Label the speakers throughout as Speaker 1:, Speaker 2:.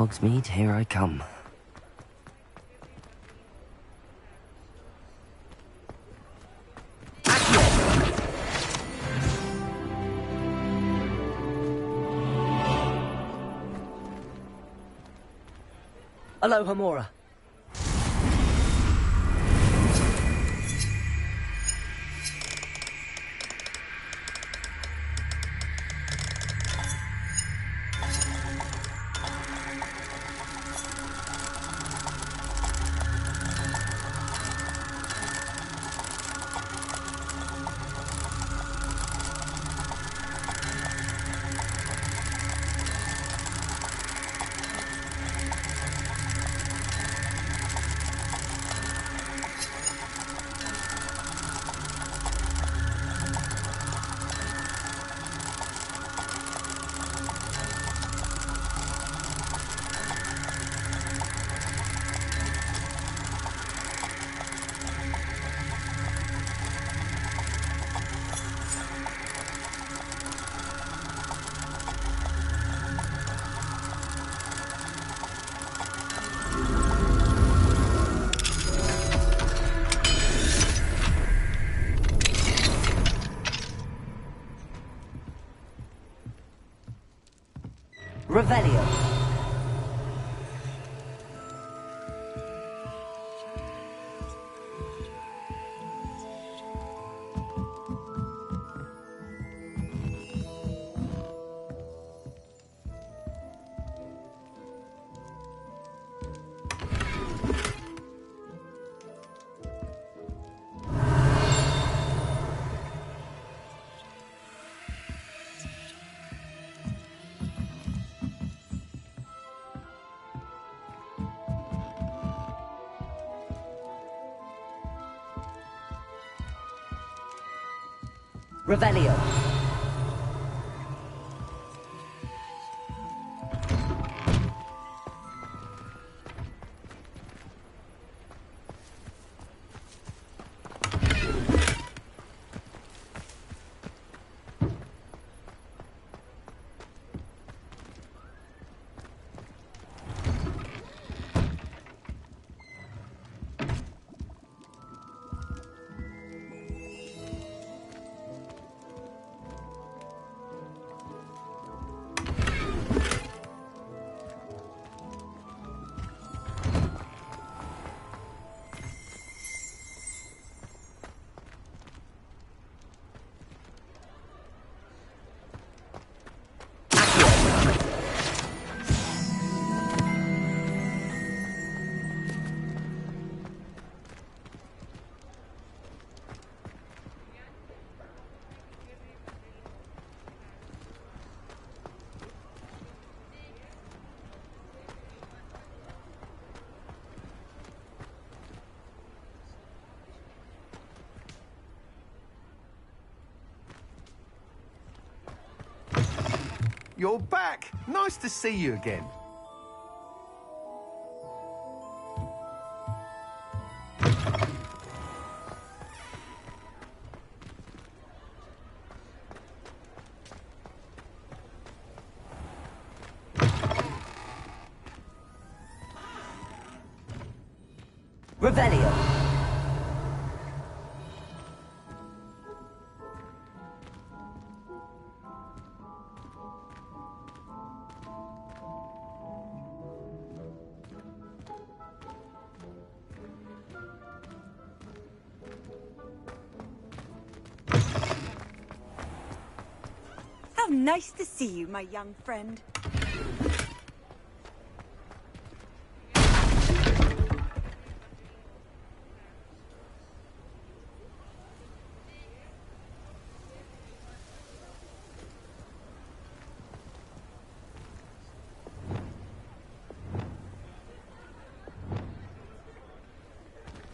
Speaker 1: Hogsmeade, here I come.
Speaker 2: Hello, Hamura. Revelio. Revelio.
Speaker 3: You're back! Nice to see you again.
Speaker 2: Revelio.
Speaker 1: Nice to see you, my young friend.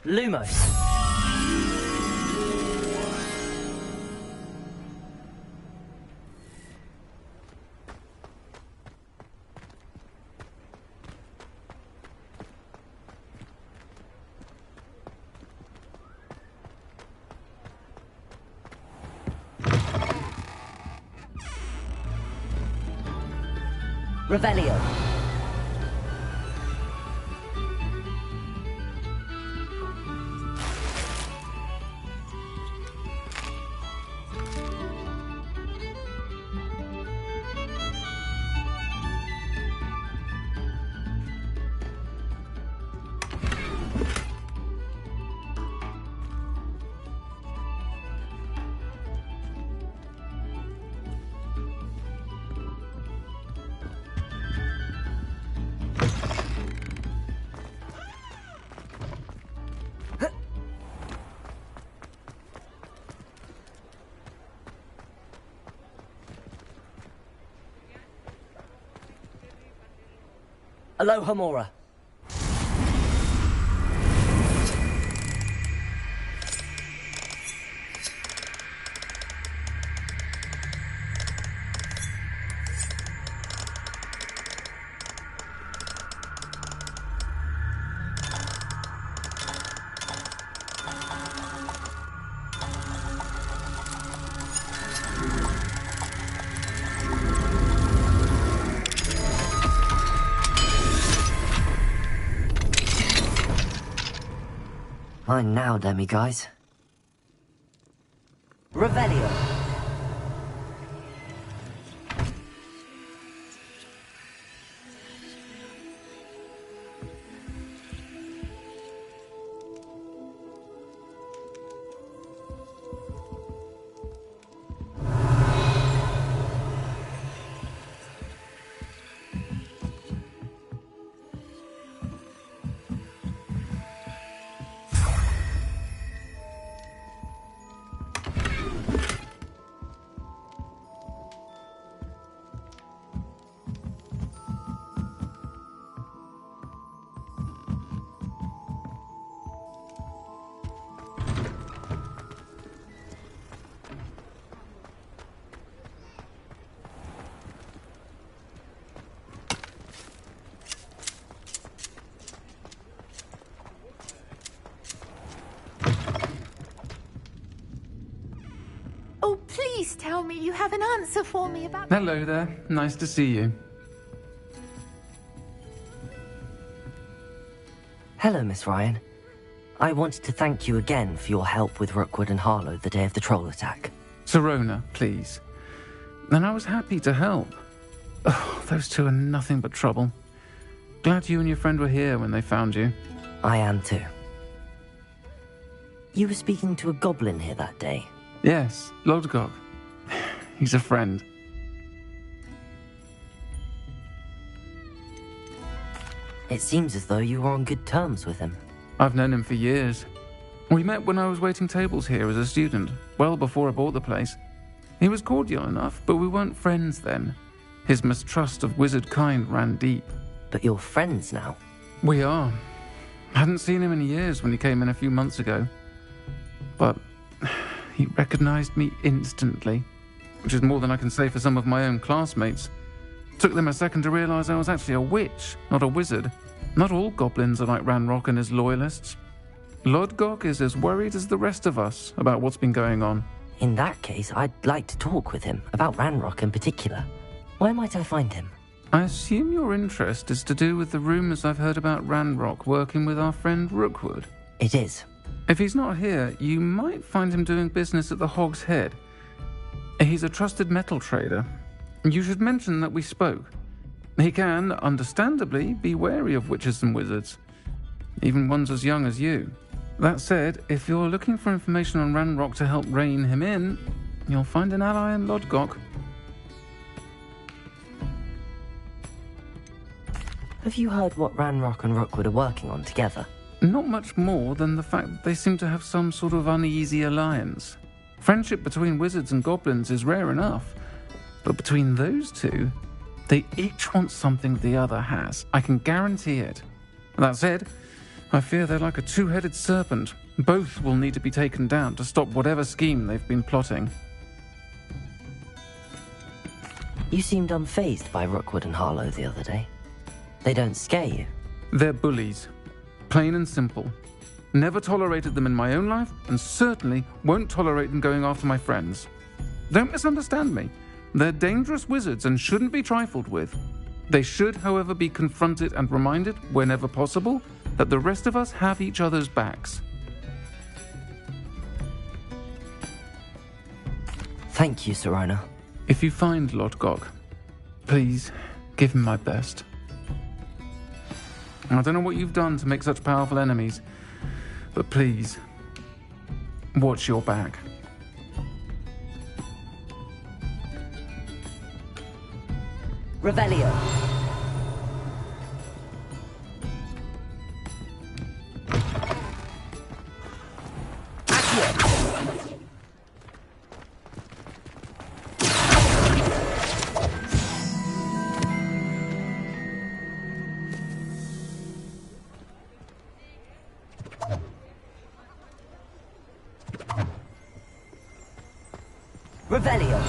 Speaker 2: Lumos. Revelio. Aloha Mora. Mine now, demi-guys. Revelio.
Speaker 1: Oh, please tell me you have an answer for me about...
Speaker 4: Hello there. Nice to see you.
Speaker 2: Hello, Miss Ryan. I wanted to thank you again for your help with Rookwood and Harlow the day of the troll attack.
Speaker 4: Sirona, please. And I was happy to help. Oh, those two are nothing but trouble. Glad you and your friend were here when they found you.
Speaker 2: I am too. You were speaking to a goblin here that day.
Speaker 4: Yes, Urtkot. He's a friend.
Speaker 2: It seems as though you were on good terms with him.
Speaker 4: I've known him for years. We met when I was waiting tables here as a student, well before I bought the place. He was cordial enough, but we weren't friends then. His mistrust of wizard kind ran deep.
Speaker 2: But you're friends now.
Speaker 4: We are. Hadn't seen him in years when he came in a few months ago. But he recognized me instantly, which is more than I can say for some of my own classmates. Took them a second to realize I was actually a witch, not a wizard. Not all goblins are like Ranrock and his loyalists. Urtkot is as worried as the rest of us about what's been going on.
Speaker 2: In that case, I'd like to talk with him, about Ranrock in particular. Where might I find him?
Speaker 4: I assume your interest is to do with the rumors I've heard about Ranrock working with our friend Rookwood.
Speaker 2: It is.
Speaker 4: If he's not here, you might find him doing business at the Hog's Head. He's a trusted metal trader. You should mention that we spoke. He can, understandably, be wary of witches and wizards, even ones as young as you. That said, if you're looking for information on Ranrock to help rein him in, you'll find an ally in Urtkot.
Speaker 2: Have you heard what Ranrock and Rookwood are working on together?
Speaker 4: Not much more than the fact that they seem to have some sort of uneasy alliance. Friendship between wizards and goblins is rare enough, but between those two, they each want something the other has. I can guarantee it. That said, I fear they're like a two-headed serpent. Both will need to be taken down to stop whatever scheme they've been plotting.
Speaker 2: You seemed unfazed by Rookwood and Harlow the other day. They don't scare you.
Speaker 4: They're bullies. Plain and simple. Never tolerated them in my own life, and certainly won't tolerate them going after my friends. Don't misunderstand me. They're dangerous wizards and shouldn't be trifled with. They should, however, be confronted and reminded, whenever possible, that the rest of us have each other's backs.
Speaker 2: Thank you, Sirona.
Speaker 4: If you find Urtkot, please give him my best. I don't know what you've done to make such powerful enemies, but please, watch your back.
Speaker 2: Revelio. Revelio.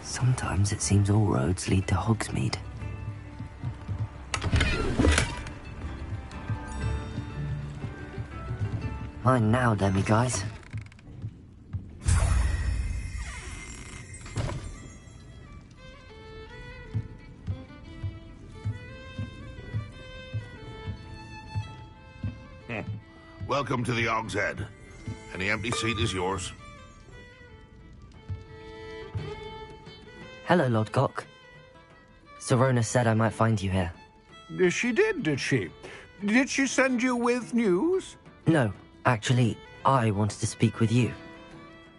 Speaker 2: Sometimes it seems all roads lead to Hogsmeade. Mine now, demi-guys.
Speaker 5: Welcome to the Og's Head. Any empty seat is yours.
Speaker 2: Hello, Lord Gok. Sirona said I might find you here.
Speaker 3: She did she? Did she send you with news?
Speaker 2: No, actually, I wanted to speak with you.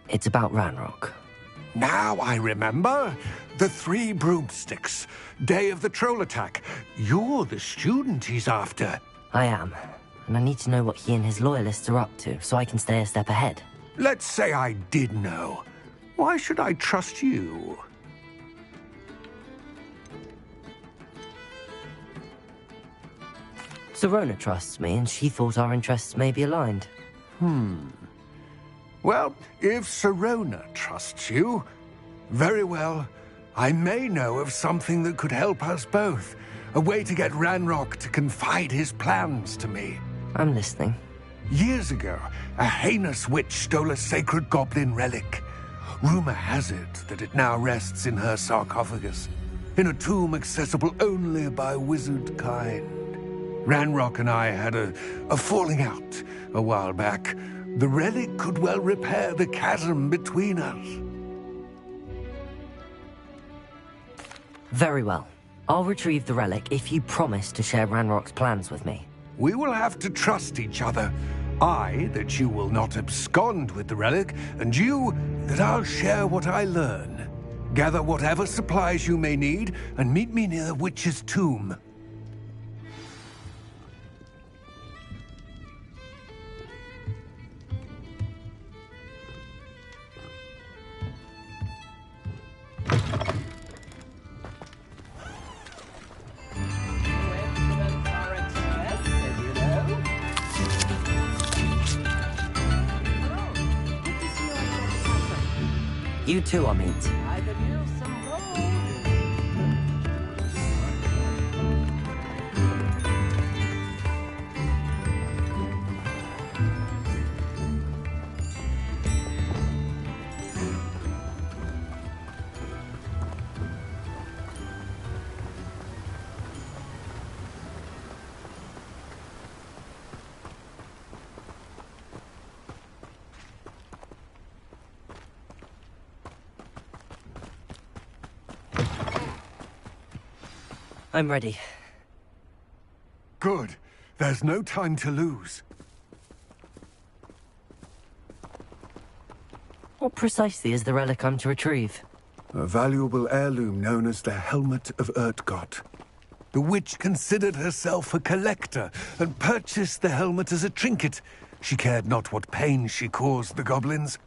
Speaker 2: It's about Ranrock.
Speaker 3: Now I remember. The 3 broomsticks. Day of the troll attack. You're the student he's after.
Speaker 2: I am, and I need to know what he and his loyalists are up to so I can stay a step ahead.
Speaker 3: Let's say I did know. Why should I trust you?
Speaker 2: Sirona trusts me, and she thought our interests may be aligned.
Speaker 3: Well, if Sirona trusts you, very well. I may know of something that could help us both. A way to get Ranrock to confide his plans to me.
Speaker 2: I'm listening.
Speaker 3: Years ago, a heinous witch stole a sacred goblin relic. Rumor has it that it now rests in her sarcophagus, in a tomb accessible only by wizard kind. Ranrock and I had a falling out a while back. The relic could well repair the chasm between us.
Speaker 2: Very well. I'll retrieve the relic if you promise to share Ranrock's plans with me.
Speaker 3: We will have to trust each other. I, that you will not abscond with the relic, and you, that I'll share what I learn. Gather whatever supplies you may need, and meet me near the witch's tomb.
Speaker 6: Coincidence or a chance, if you know.
Speaker 2: You too, Amit.
Speaker 6: I could use some gold.
Speaker 2: I'm ready.
Speaker 3: Good. There's no time to lose.
Speaker 2: What precisely is the relic I'm to retrieve?
Speaker 3: A valuable heirloom known as the Helmet of Urtkot. The witch considered herself a collector and purchased the helmet as a trinket. She cared not what pain she caused the goblins.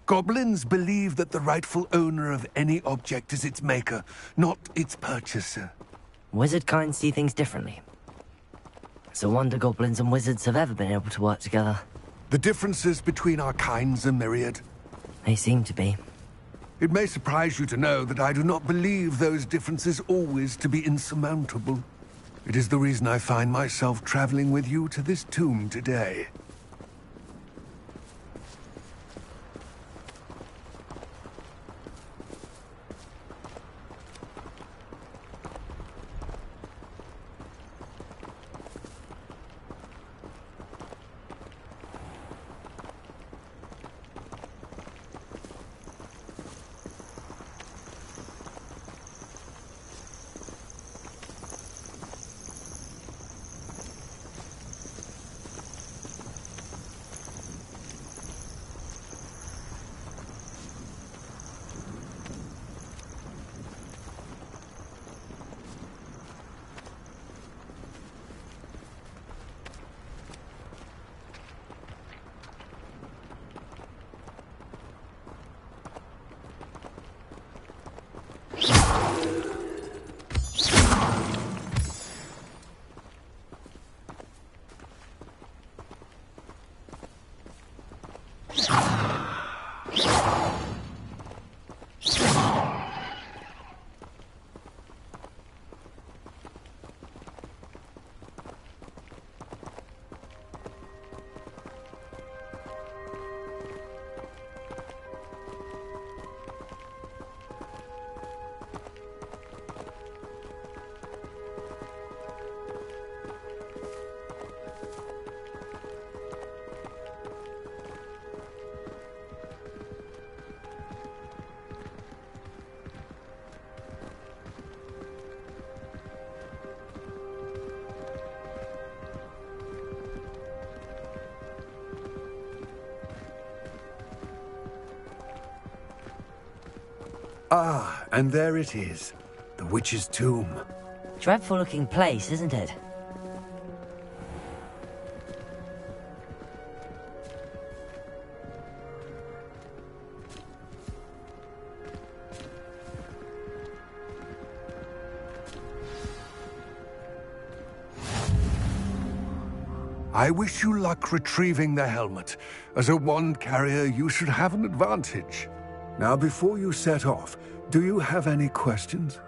Speaker 3: Goblins believe that the rightful owner of any object is its maker, not its purchaser.
Speaker 2: Wizard kind see things differently. It's a wonder goblins and wizards have ever been able to work together.
Speaker 3: The differences between our kinds are myriad.
Speaker 2: They seem to be.
Speaker 3: It may surprise you to know that I do not believe those differences always to be insurmountable. It is the reason I find myself traveling with you to this tomb today. Ah, and there it is. The witch's tomb.
Speaker 2: Dreadful looking place, isn't it?
Speaker 3: I wish you luck retrieving the helmet. As a wand carrier, you should have an advantage. Now, before you set off, do you have any questions?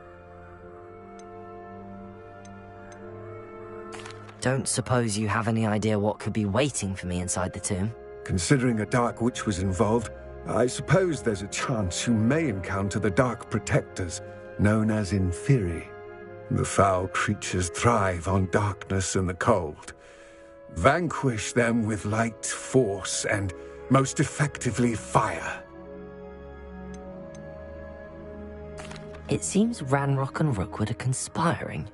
Speaker 2: Don't suppose you have any idea what could be waiting for me inside the tomb?
Speaker 3: Considering a Dark Witch was involved, I suppose there's a chance you may encounter the Dark Protectors, known as Inferi. The foul creatures thrive on darkness and the cold. Vanquish them with light, force, and, most effectively, fire.
Speaker 2: It seems Ranrock and Rookwood are conspiring.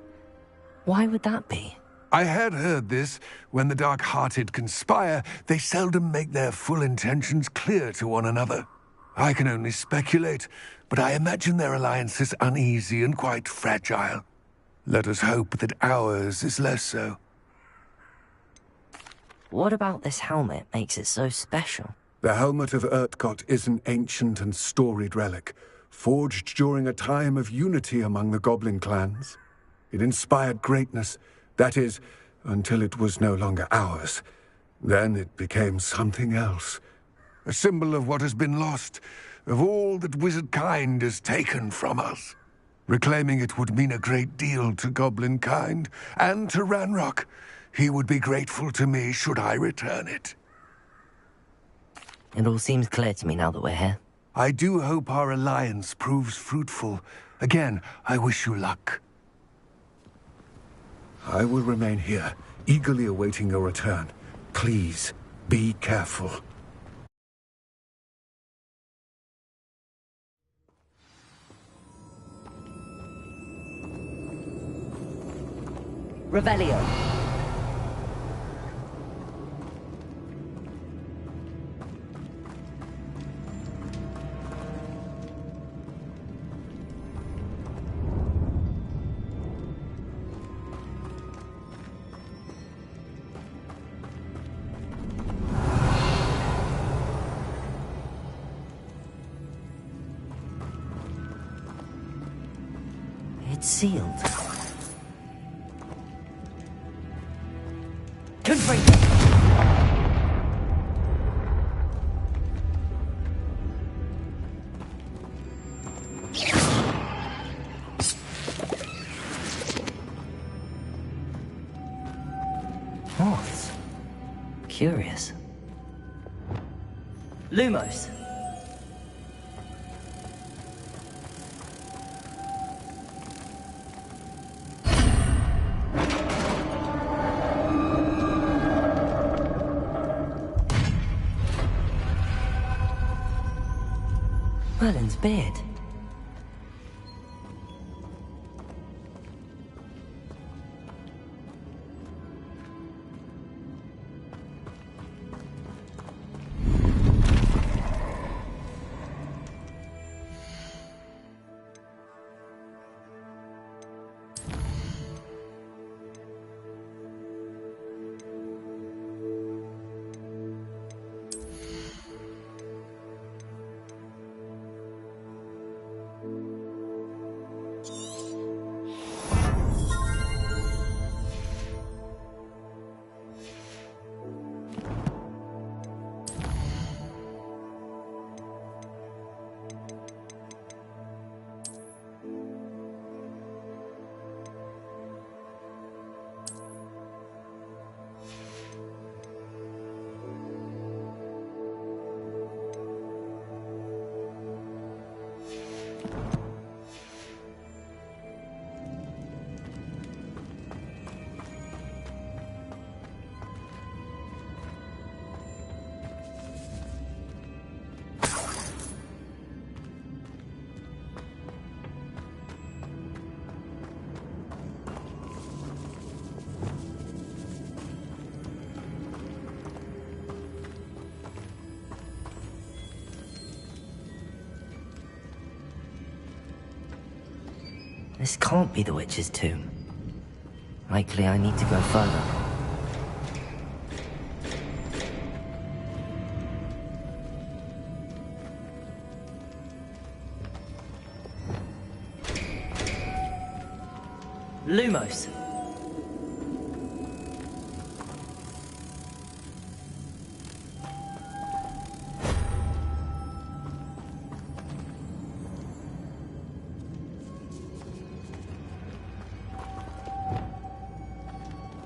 Speaker 2: Why would that be?
Speaker 3: I had heard this. When the dark-hearted conspire, they seldom make their full intentions clear to one another. I can only speculate, but I imagine their alliance is uneasy and quite fragile. Let us hope that ours is less so.
Speaker 2: What about this helmet makes it so special?
Speaker 3: The Helmet of Urtkot is an ancient and storied relic, forged during a time of unity among the goblin clans. It inspired greatness, that is, until it was no longer ours. Then it became something else. A symbol of what has been lost, of all that wizard kind has taken from us. Reclaiming it would mean a great deal to goblin kind, and to Ranrock. He would be grateful to me should I return it.
Speaker 2: It all seems clear to me now that we're here.
Speaker 3: I do hope our alliance proves fruitful. Again, I wish you luck. I will remain here, eagerly awaiting your return. Please, be careful.
Speaker 2: Revelio. It's sealed. Confringo. Moths. Curious. Lumos. Merlin's beard. This can't be the witch's tomb. Likely I need to go further. Lumos.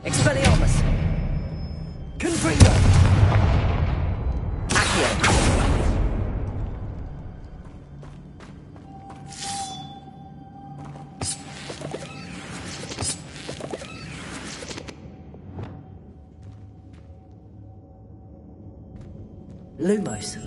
Speaker 2: Expelliarmus. Confringo. Accio. Lumos.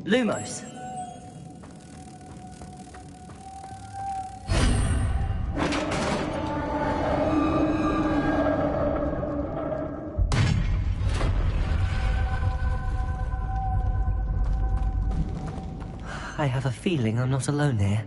Speaker 2: Lumos. I have a feeling I'm not alone here.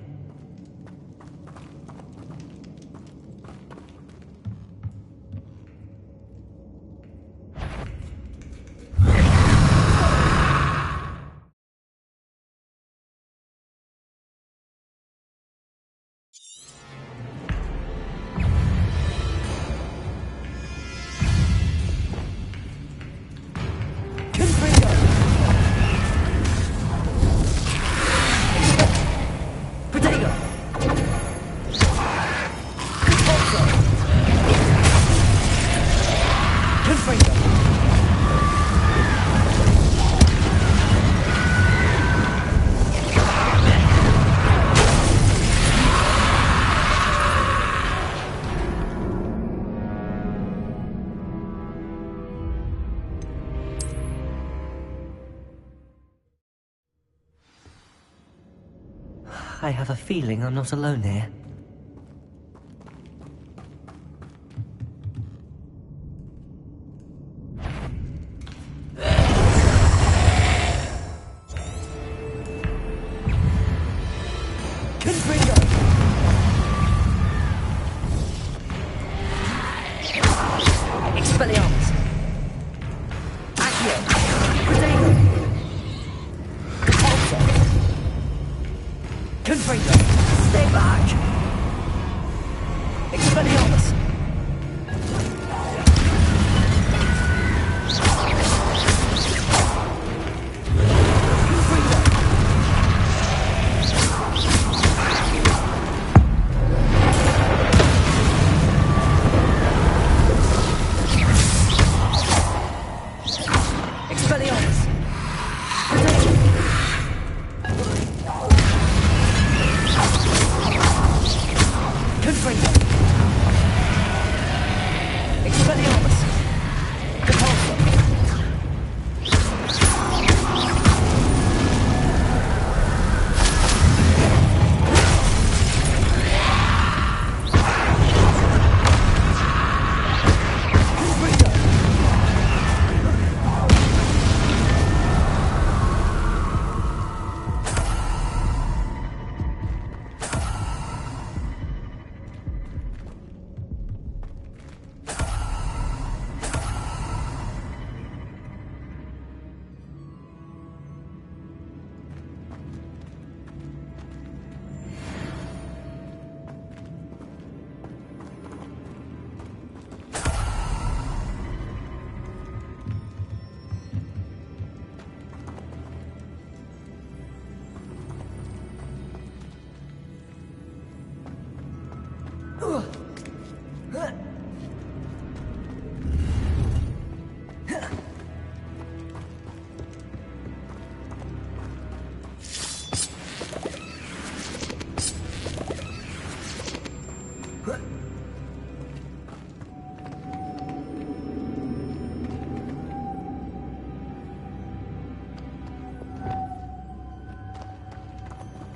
Speaker 2: I have a feeling I'm not alone here.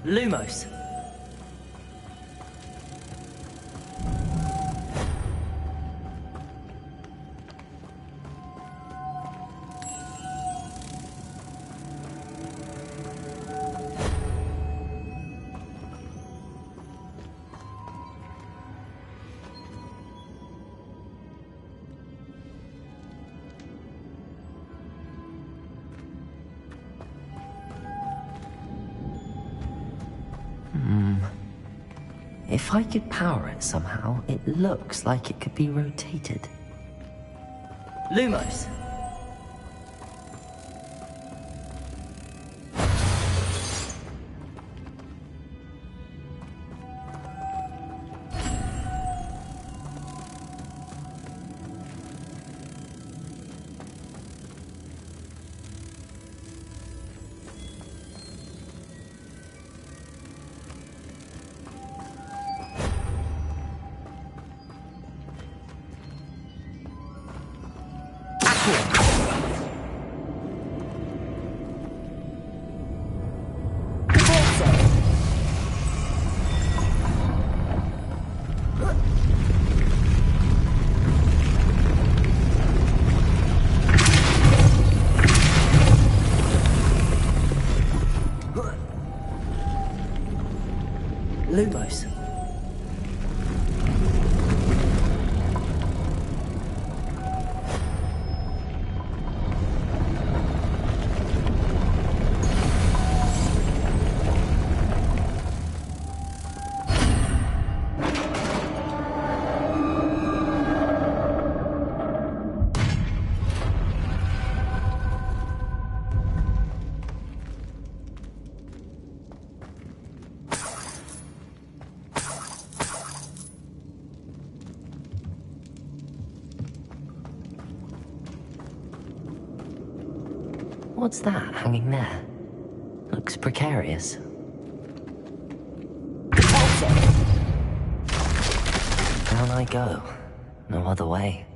Speaker 2: Lumos. If I could power it somehow, it looks like it could be rotated. Lumos! What's that hanging there? Looks precarious. Down I go. No other way.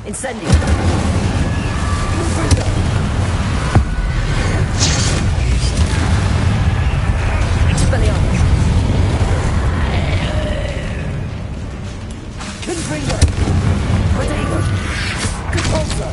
Speaker 2: Incendio. Expelliarmus. Confringo. Protego. Repulsor.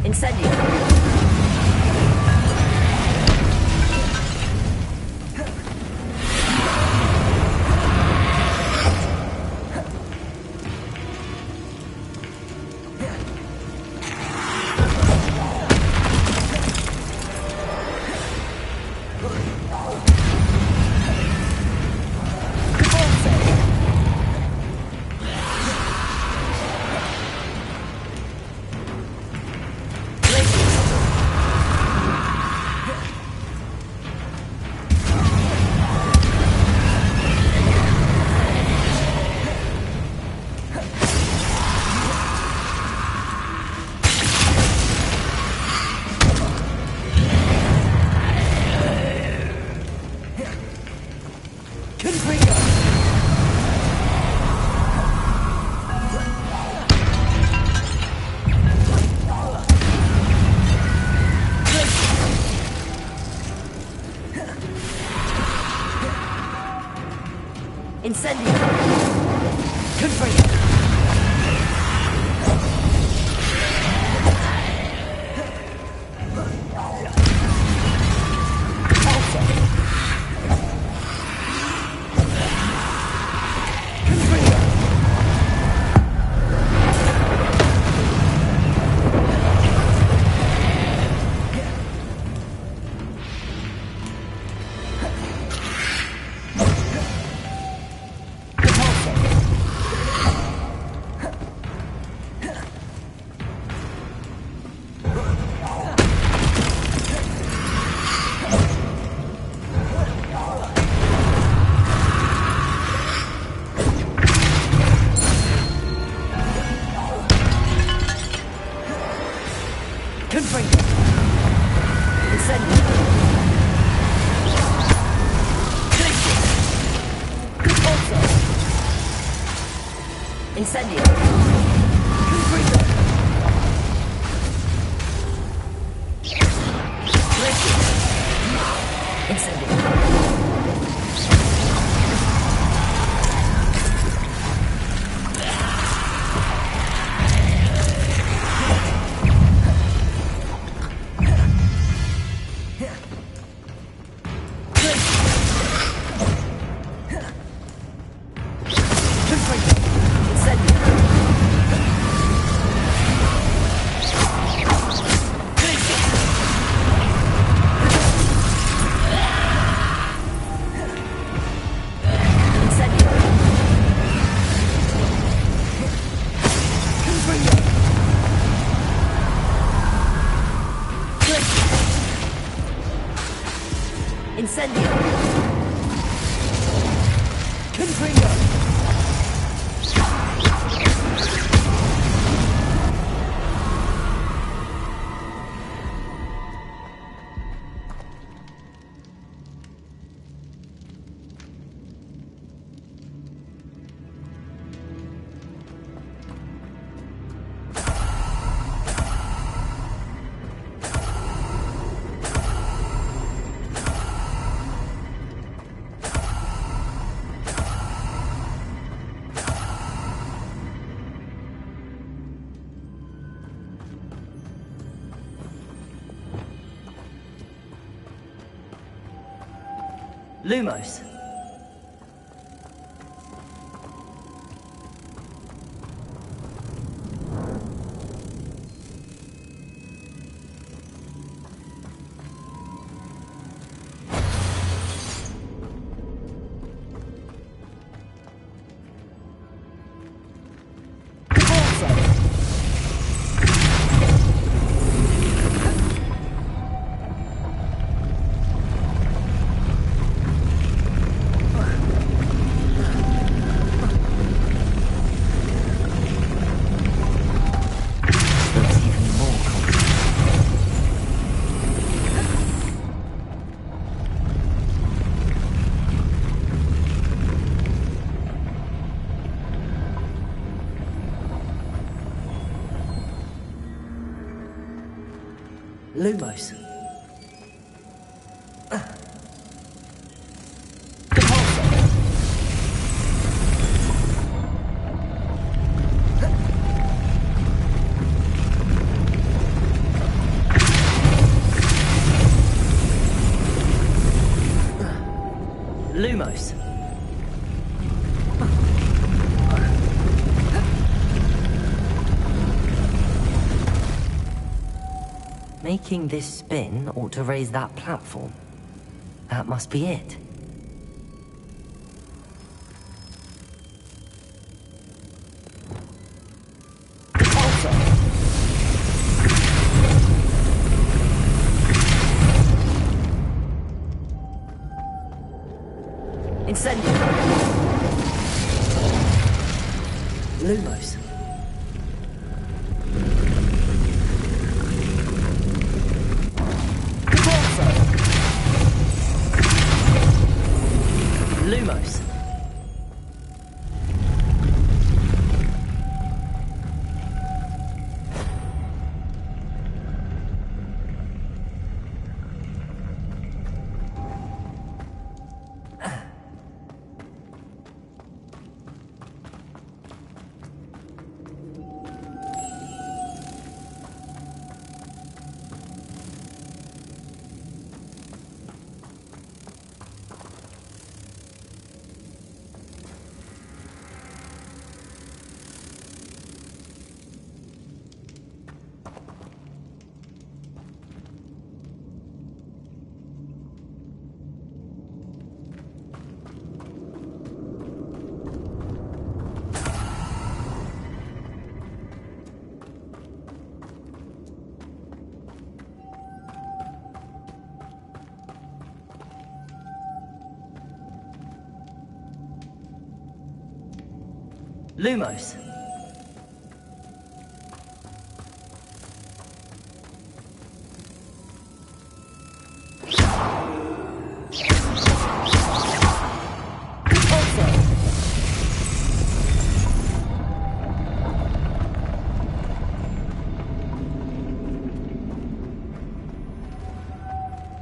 Speaker 2: Incendio. Incendio. Confringo. Incendio. Lumos. Lumos. Lumos. Making this spin ought to raise that platform. That must be it. Incendio. Lumos. Lumos. Lumos.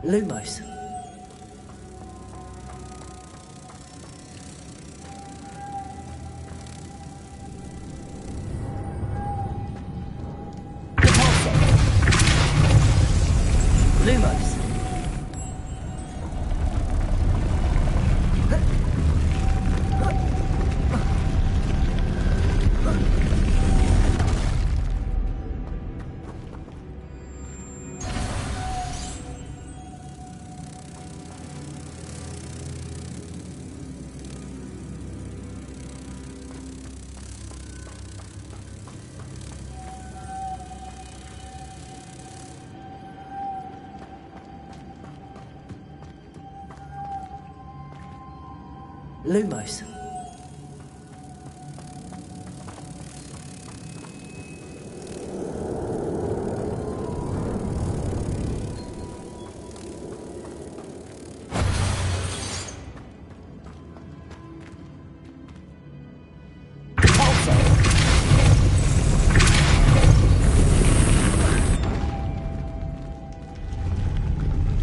Speaker 2: Lumos. Lumos. Lumos.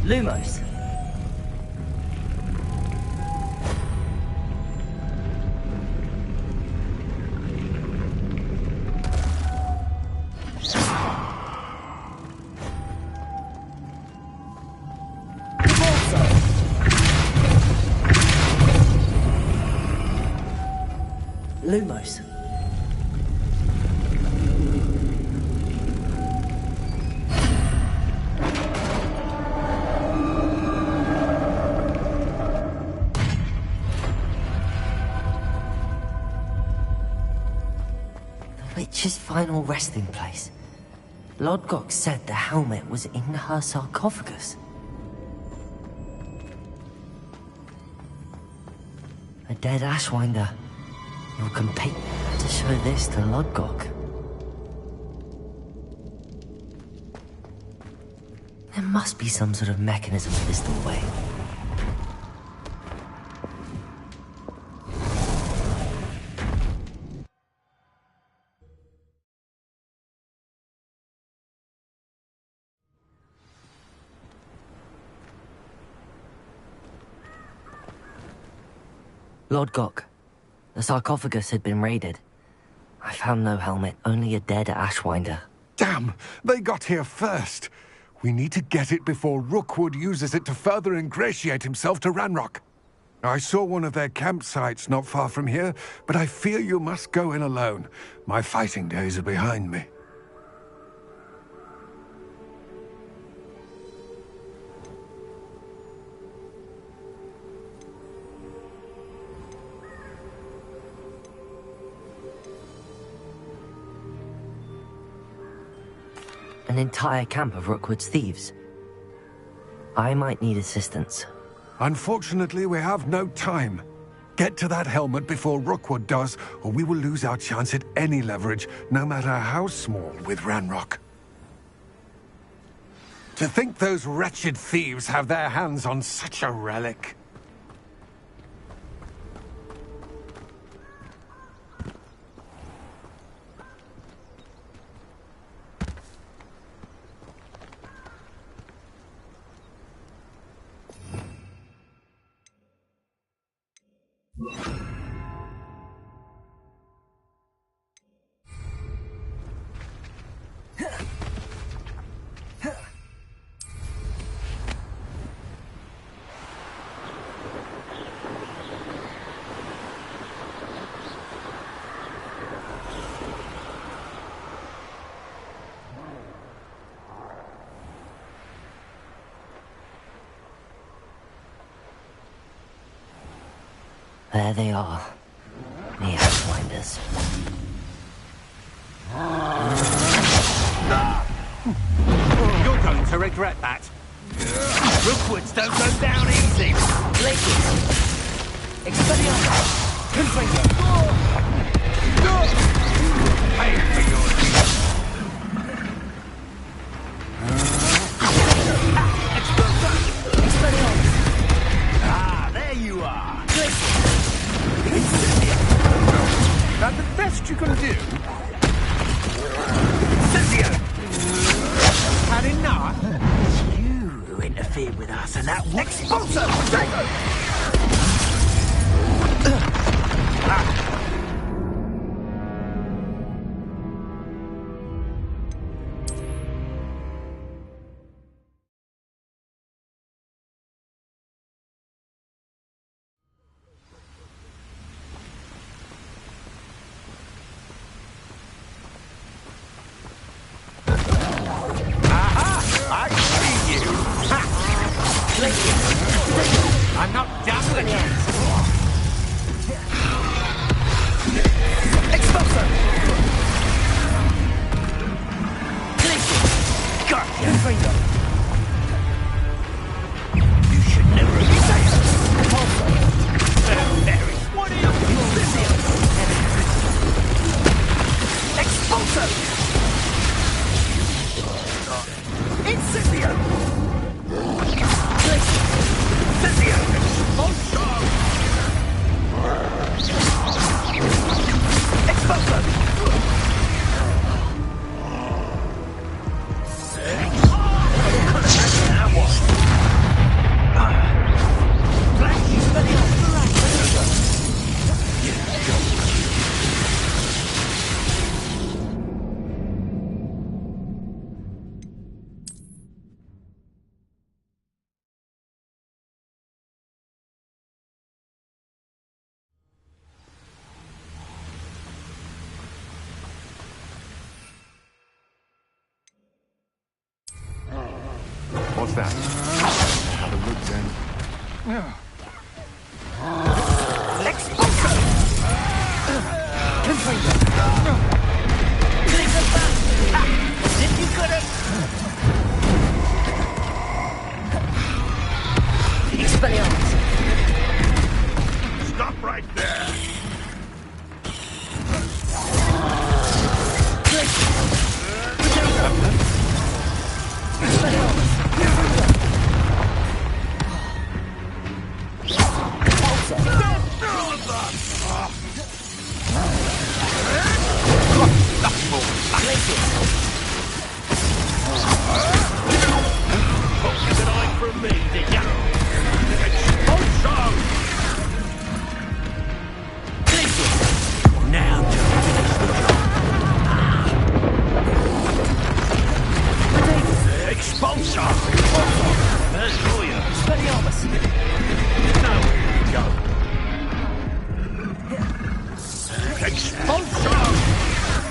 Speaker 2: Lumos. Lumos. The witch's final resting place. Lodgok said the helmet was in her sarcophagus. A dead Ashwinder. You'll compete to show this to Lodgok. There must be some sort of mechanism for this doorway. Lodgok. The sarcophagus had been raided. I found no helmet, only a dead Ashwinder.
Speaker 3: Damn! They got here first! We need to get it before Rookwood uses it to further ingratiate himself to Ranrock. I saw one of their campsites not far from here, but I fear you must go in alone. My fighting days are behind me.
Speaker 2: An entire camp of Rookwood's thieves. I might need assistance.
Speaker 3: Unfortunately, we have no time. Get to that helmet before Rookwood does, or we will lose our chance at any leverage, no matter how small, with Ranrock. To think those wretched thieves have their hands on such a relic.
Speaker 2: There they are. The Ashwinders.
Speaker 6: You're going to regret that. Rookwoods don't go down easy.
Speaker 2: Lakers! Expelliarmus! Confringo!
Speaker 6: Pay for your there you are. That the best you can do? Cynthia! Had enough?
Speaker 2: You interfered with our
Speaker 6: And that expulsor! I'm not done with you! Expulsor! Gotcha! Freedom! You should never have said it! Mary, what are you? Expulsor! Incendio!
Speaker 3: What's that? How the woods end.
Speaker 6: Expulsor! Confringo! Did you got it? Expelliarmus!
Speaker 5: Stop right there!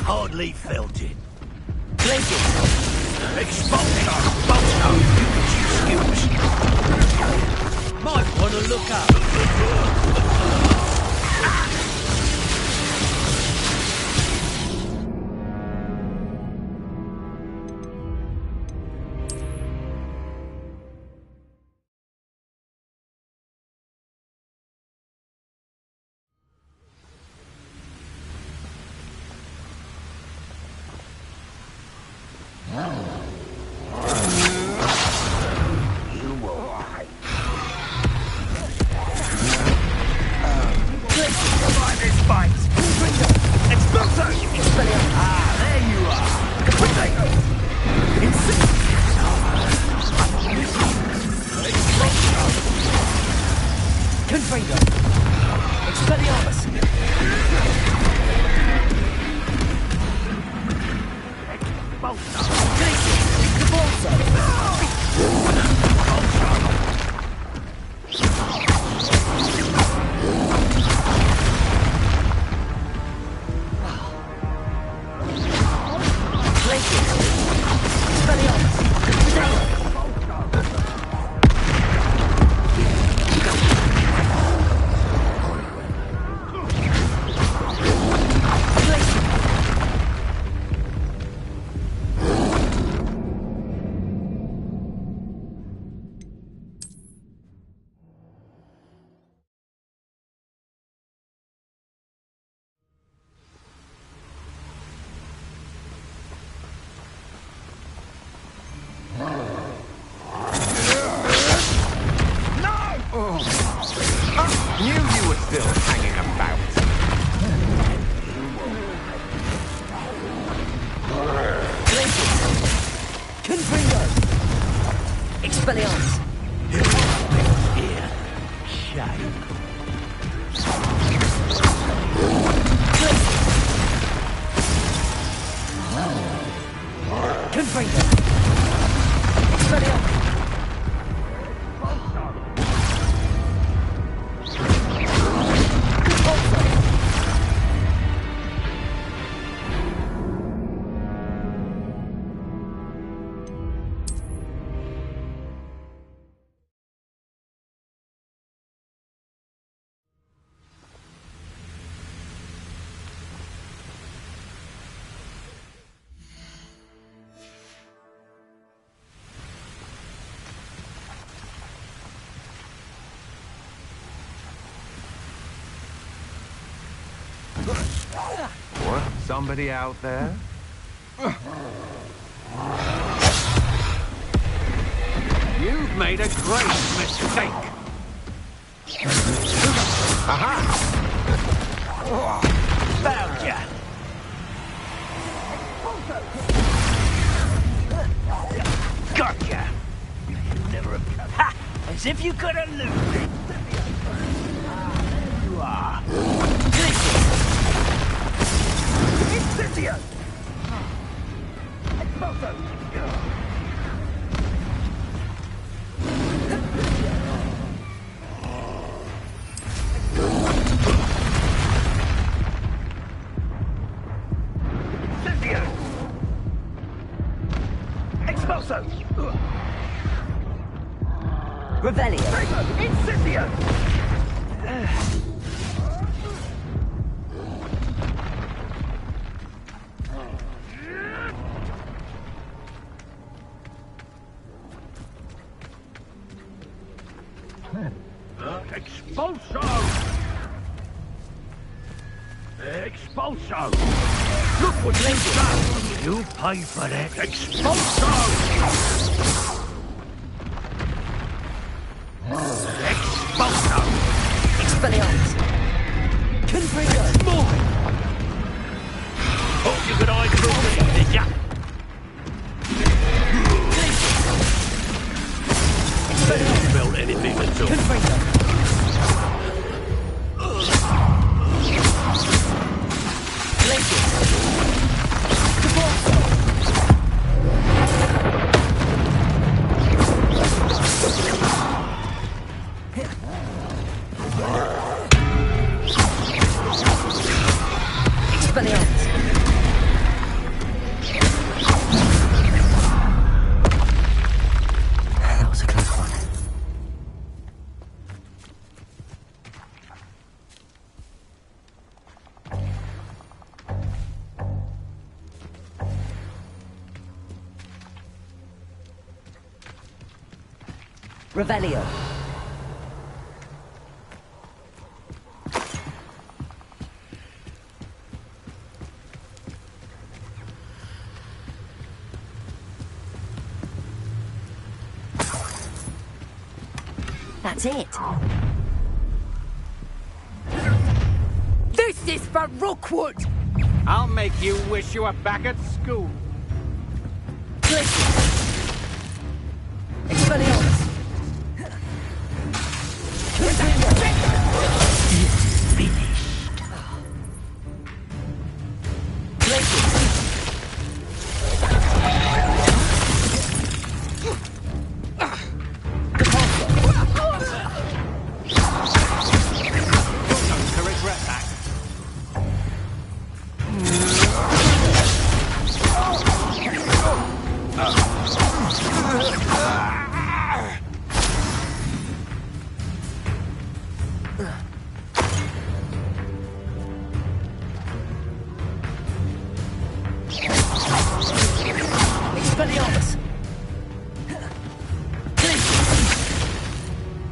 Speaker 6: Hardly felt it. Blazing! Expulsor! Bolster! Excuse! Might want to look up. Somebody out there? You've made a great mistake. Aha! Found ya! Gotcha! Never have come. Ha! As if you could elude me. There you are. Incendio! Expulso! Incendio! Expulso!
Speaker 2: Revelio.
Speaker 6: Incendio! Expulso! Expulso! Look what you've done! You pay for that! Expulso! Expulso!
Speaker 2: Expelliarmus. Confringo.
Speaker 6: More! Hope you could hide through me, did ya? Expelliarmus. Built anything at all.
Speaker 2: Confringo. That was a close one. Revelio. That's it.
Speaker 7: This is for Rookwood!
Speaker 6: I'll make you wish you were back at school.
Speaker 2: Expelliarmus. Expelliarmus.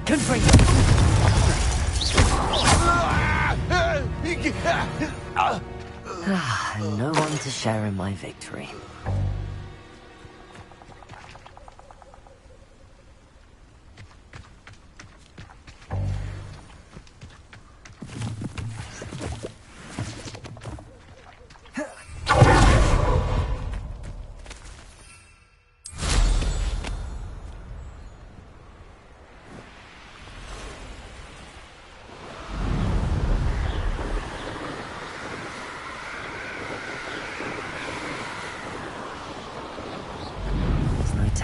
Speaker 2: Confringo. And no one to share in my victory.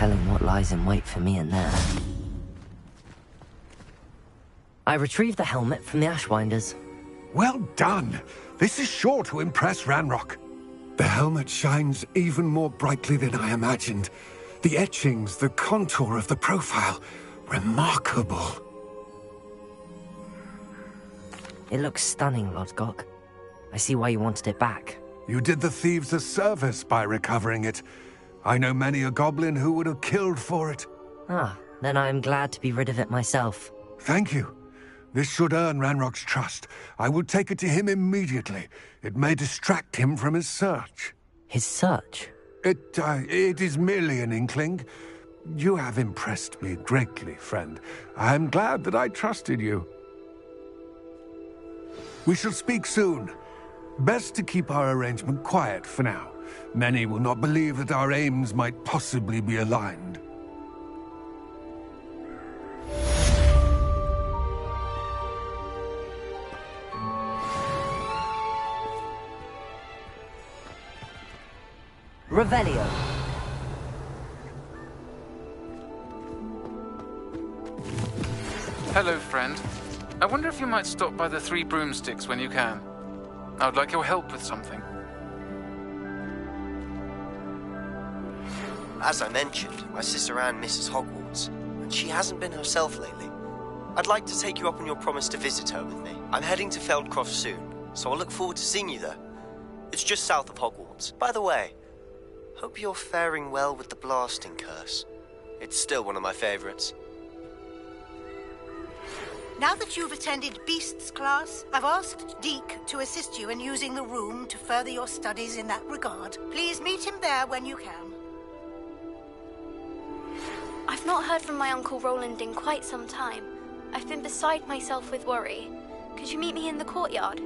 Speaker 2: telling what lies in wait for me in there. I retrieved the helmet from the Ashwinders.
Speaker 3: Well done. This is sure to impress Ranrock. The helmet shines even more brightly than I imagined. The etchings, the contour of the profile, remarkable.
Speaker 2: It looks stunning, Urtkot. I see why you wanted it back.
Speaker 3: You did the thieves a service by recovering it. I know many a goblin who would have killed for it.
Speaker 2: Ah, then I am glad to be rid of it myself.
Speaker 3: Thank you. This should earn Ranrock's trust. I will take it to him immediately. It may distract him from his search.
Speaker 2: His search?
Speaker 3: It is merely an inkling. You have impressed me greatly, friend. I am glad that I trusted you. We shall speak soon. Best to keep our arrangement quiet for now. Many will not believe that our aims might possibly be aligned.
Speaker 2: Revelio.
Speaker 4: Hello, friend. I wonder if you might stop by the Three Broomsticks when you can. I would like your help with something.
Speaker 7: As I mentioned, my sister Anne misses Hogwarts, and she hasn't been herself lately. I'd like to take you up on your promise to visit her with me. I'm heading to Feldcroft soon, so I'll look forward to seeing you there. It's just south of Hogwarts. By the way, hope you're faring well with the blasting curse. It's still one of my favorites.
Speaker 8: Now that you've attended Beasts class, I've asked Deke to assist you in using the room to further your studies in that regard. Please meet him there when you can.
Speaker 9: I've not heard from my Uncle Roland in quite some time. I've been beside myself with worry. Could you meet me in the courtyard?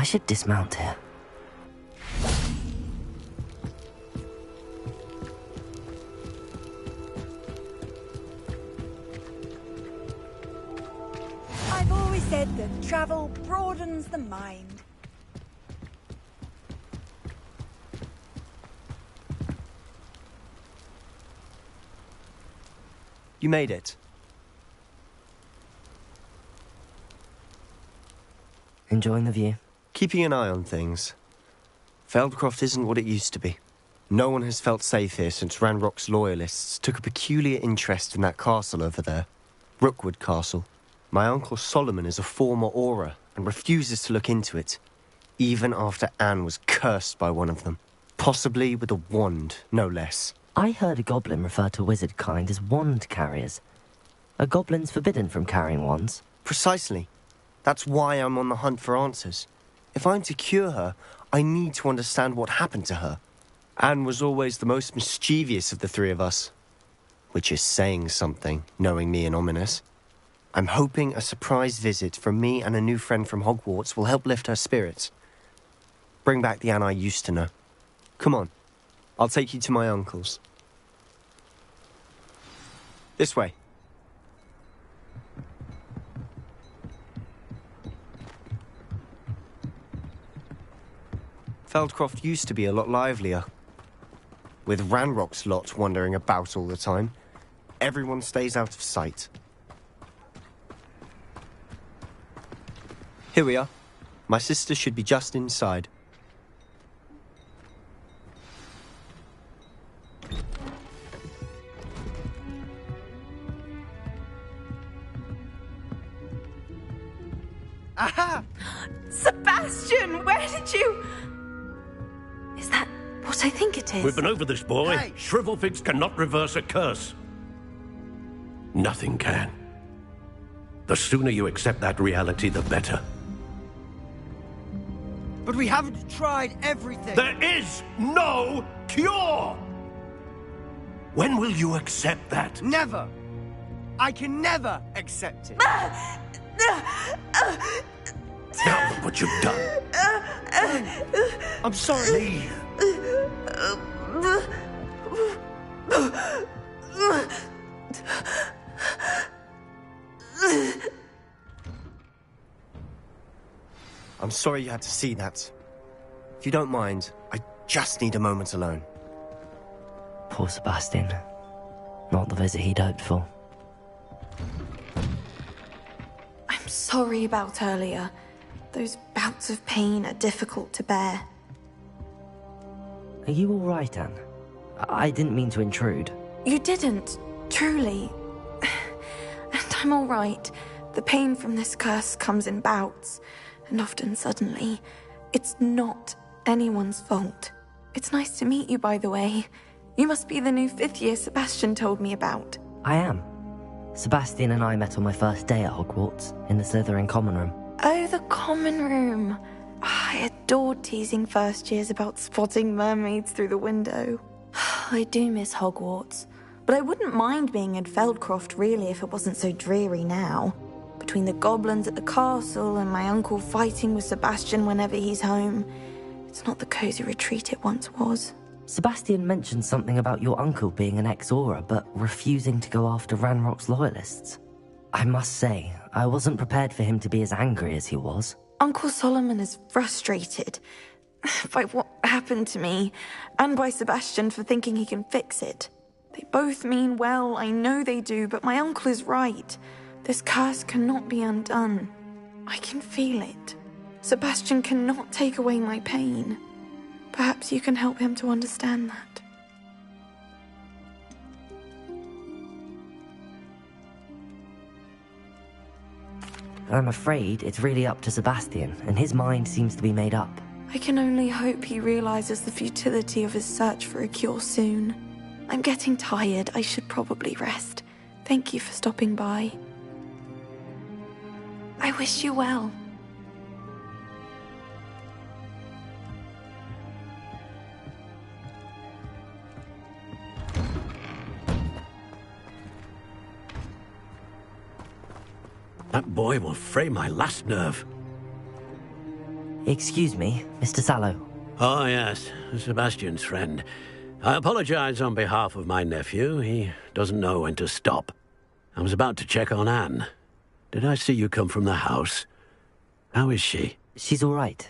Speaker 2: I should dismount here.
Speaker 10: I've always said that travel broadens the mind.
Speaker 7: You made it.
Speaker 2: Enjoying the view?
Speaker 7: Keeping an eye on things. Feldcroft isn't what it used to be. No one has felt safe here since Ranrock's loyalists took a peculiar interest in that castle over there. Rookwood Castle. My uncle Solomon is a former Auror and refuses to look into it, even after Anne was cursed by one of them. Possibly with a wand, no less.
Speaker 2: I heard a goblin refer to wizard kind as wand carriers. Are goblins forbidden from carrying wands?
Speaker 7: Precisely. That's why I'm on the hunt for answers. If I'm to cure her, I need to understand what happened to her. Anne was always the most mischievous of the three of us. Which is saying something, knowing me and Ominous. I'm hoping a surprise visit from me and a new friend from Hogwarts will help lift her spirits. Bring back the Anne I used to know. Come on, I'll take you to my uncle's. This way. Feldcroft used to be a lot livelier. With Ranrock's lot wandering about all the time, everyone stays out of sight. Here we are. My sister should be just inside.
Speaker 11: Aha!
Speaker 1: Sebastian, where did you... Is that what I think it is?
Speaker 6: We've been over this, boy.
Speaker 11: Hey.
Speaker 6: Shrivelfigs cannot reverse a curse. Nothing can. The sooner you accept that reality, the better.
Speaker 11: But we haven't tried everything.
Speaker 6: There is no cure! When will you accept that?
Speaker 11: Never. I can never accept it.
Speaker 6: Now look what you've done.
Speaker 11: I'm sorry.
Speaker 6: Leave.
Speaker 7: I'm sorry you had to see that. If you don't mind, I just need a moment alone.
Speaker 2: Poor Sebastian. Not the visit he'd hoped for.
Speaker 12: I'm sorry about earlier. Those bouts of pain are difficult to bear.
Speaker 2: Are you all right, Anne? I didn't mean to intrude.
Speaker 12: You didn't, truly. And I'm all right. The pain from this curse comes in bouts, and often suddenly. It's not anyone's fault. It's nice to meet you, by the way. You must be the new 5th year Sebastian told me about.
Speaker 2: I am. Sebastian and I met on my first day at Hogwarts, in the Slytherin common room.
Speaker 12: Oh, the common room. I adored teasing first years about spotting mermaids through the window. I do miss Hogwarts, but I wouldn't mind being in Feldcroft really if it wasn't so dreary now. Between the goblins at the castle and my uncle fighting with Sebastian whenever he's home, it's not the cozy retreat it once was.
Speaker 2: Sebastian mentioned something about your uncle being an ex-Auror, but refusing to go after Ranrock's loyalists. I must say, I wasn't prepared for him to be as angry as he was.
Speaker 12: Uncle Solomon is frustrated by what happened to me, and by Sebastian for thinking he can fix it. They both mean well, I know they do, but my uncle is right. This curse cannot be undone. I can feel it. Sebastian cannot take away my pain. Perhaps you can help him to understand that.
Speaker 2: I'm afraid it's really up to Sebastian, and his mind seems to be made up.
Speaker 12: I can only hope he realizes the futility of his search for a cure soon. I'm getting tired. I should probably rest. Thank you for stopping by. I wish you well.
Speaker 6: That boy will fray my last nerve.
Speaker 2: Excuse me, Mr. Sallow.
Speaker 6: Oh, yes, Sebastian's friend. I apologize on behalf of my nephew. He doesn't know when to stop. I was about to check on Anne. Did I see you come from the house? How is she?
Speaker 2: She's all right.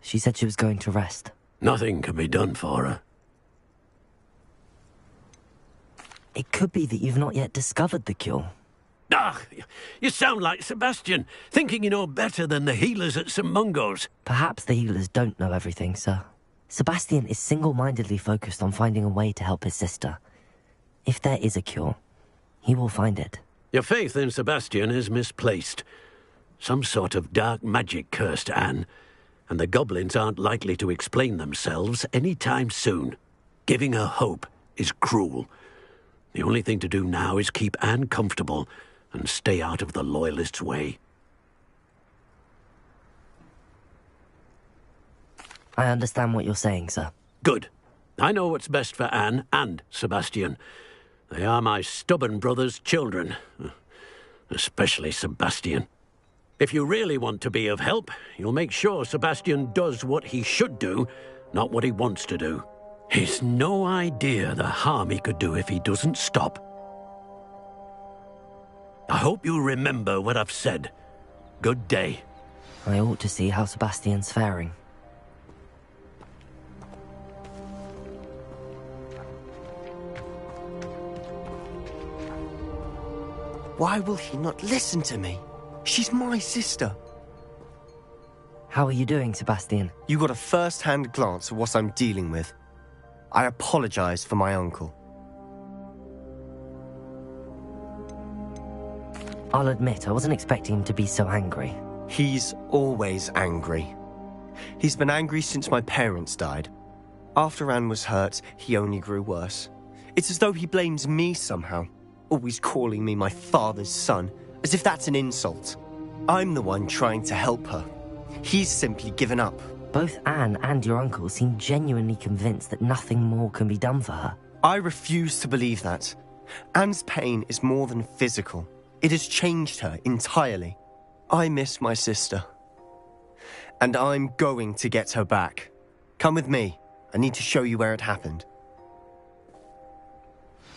Speaker 2: She said she was going to rest.
Speaker 6: Nothing can be done for her.
Speaker 2: It could be that you've not yet discovered the cure.
Speaker 6: Ah, you sound like Sebastian, thinking you know better than the healers at St. Mungo's.
Speaker 2: Perhaps the healers don't know everything, sir. Sebastian is single-mindedly focused on finding a way to help his sister. If there is a cure, he will find it.
Speaker 6: Your faith in Sebastian is misplaced. Some sort of dark magic cursed Anne, and the goblins aren't likely to explain themselves any time soon. Giving her hope is cruel. The only thing to do now is keep Anne comfortable and stay out of the Loyalists' way.
Speaker 2: I understand what you're saying, sir.
Speaker 6: Good. I know what's best for Anne and Sebastian. They are my stubborn brother's children. Especially Sebastian. If you really want to be of help, you'll make sure Sebastian does what he should do, not what he wants to do. He's no idea the harm he could do if he doesn't stop. I hope you remember what I've said. Good day.
Speaker 2: I ought to see how Sebastian's faring.
Speaker 7: Why will he not listen to me? She's my sister.
Speaker 2: How are you doing, Sebastian?
Speaker 7: You got a first-hand glance at what I'm dealing with. I apologize for my uncle.
Speaker 2: I'll admit, I wasn't expecting him to be so angry.
Speaker 7: He's always angry. He's been angry since my parents died. After Anne was hurt, he only grew worse. It's as though he blames me somehow, always calling me my father's son, as if that's an insult. I'm the one trying to help her. He's simply given up.
Speaker 2: Both Anne and your uncle seem genuinely convinced that nothing more can be done for her.
Speaker 7: I refuse to believe that. Anne's pain is more than physical. It has changed her entirely. I miss my sister. And I'm going to get her back. Come with me. I need to show you where it happened.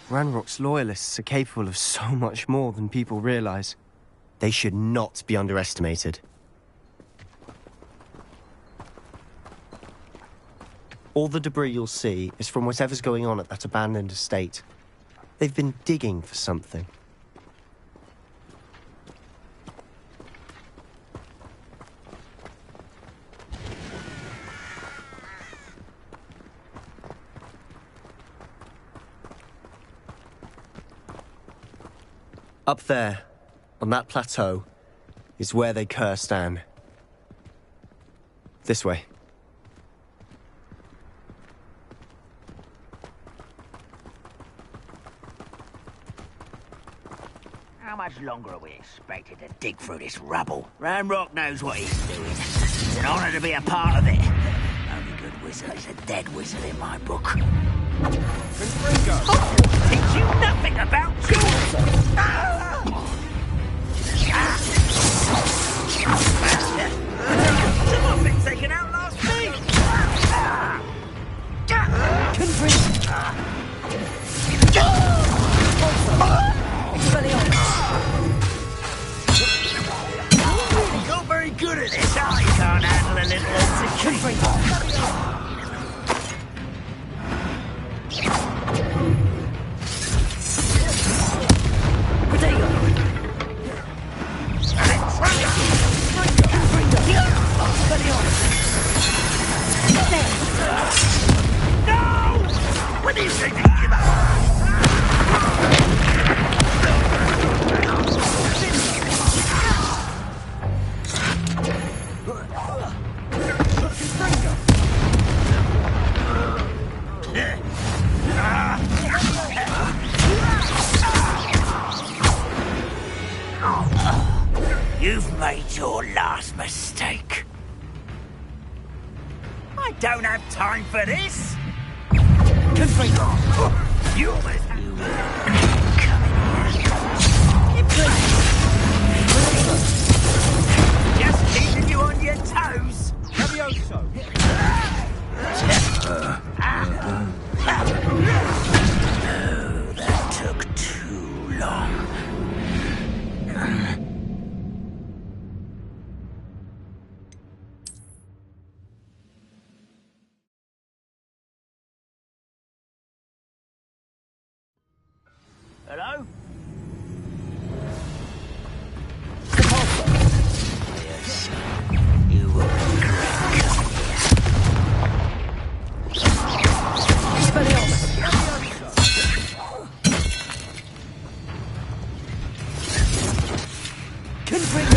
Speaker 7: Ranrock's loyalists are capable of so much more than people realize. They should not be underestimated. All the debris you'll see is from whatever's going on at that abandoned estate. They've been digging for something. Up there, on that plateau, is where they cursed Anne. This way.
Speaker 13: How much longer are we expected to dig through this rubble? Ranrock knows what he's doing. It's an honor to be a part of it. Only good wizard is a dead wizard in my book. Teach you nothing about children! Someone thinks they can outlast me! You're not very good at this, are you? Can't handle a little altercation. What do you think about? You've made your last mistake. I don't have time for this. You almost just keeping you on your toes. Oh, that took too long. Hello? Yes. You will regret coming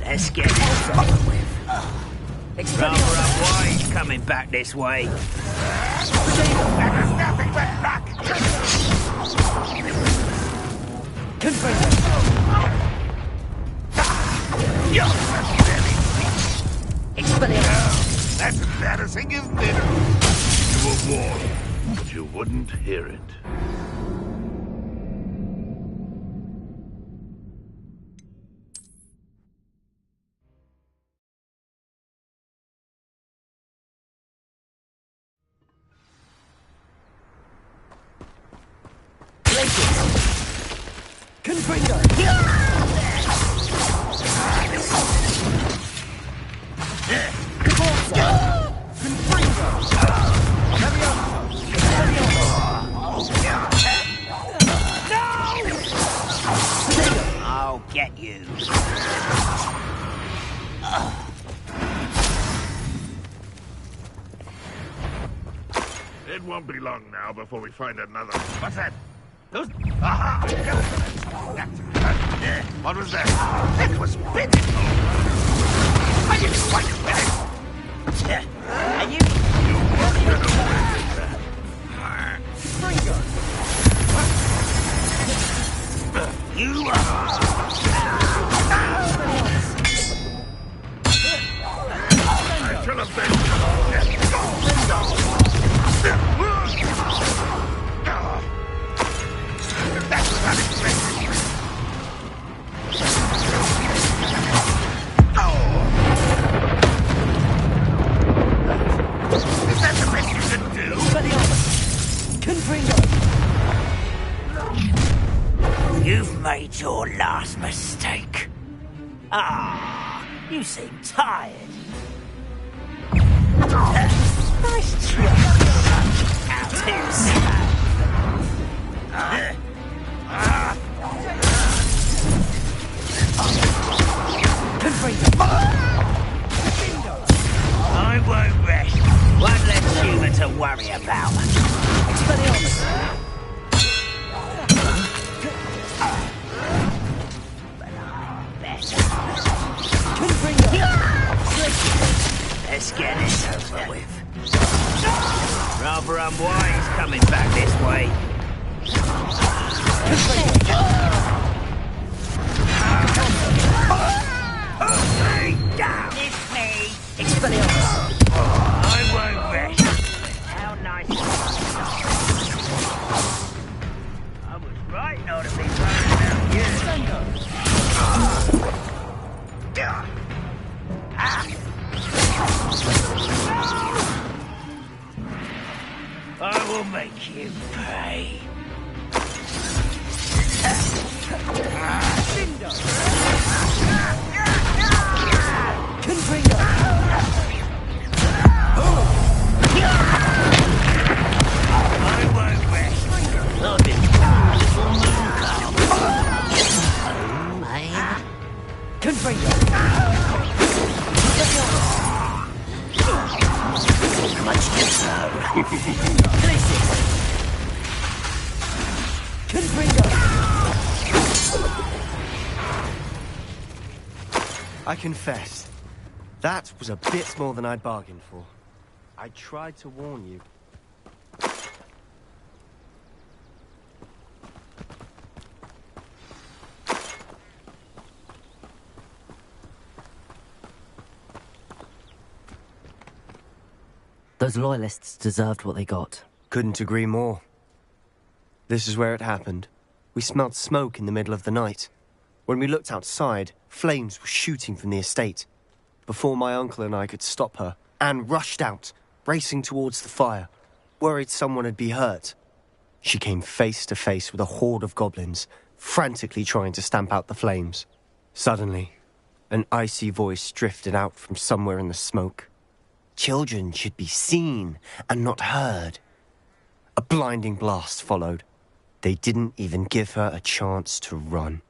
Speaker 13: Let's get this over with. Rather unwise coming back this way. That is nothing but luck.
Speaker 5: That's embarrassing, isn't it? You were warned, but you wouldn't hear it.
Speaker 13: I'll get you.
Speaker 5: It won't be long now before we find another. What's that? Those... Aha! What was that? It was pitiful! I didn't quite win it!
Speaker 13: And you... You are...
Speaker 5: I shall have been... That was unexpected. Is that the best you can do?
Speaker 13: You've made your last mistake. Ah, you seem tired. Nice trick. Out here, I won't rest. One less human to worry about. Let's get this over with. Rather unwise coming back this way. It's me. I won't rest. How nice. I was right not to be worried about you. I will make you pay. I won't rest. I've been much to
Speaker 7: I confess, that was a bit more than I'd bargained for. I tried to warn you.
Speaker 2: Those loyalists deserved what they got.
Speaker 7: Couldn't agree more. This is where it happened. We smelled smoke in the middle of the night. When we looked outside, flames were shooting from the estate. Before my uncle and I could stop her, Anne rushed out, racing towards the fire, worried someone had been hurt. She came face to face with a horde of goblins, frantically trying to stamp out the flames. Suddenly, an icy voice drifted out from somewhere in the smoke. Children should be seen and not heard. A blinding blast followed. They didn't even give her a chance to run.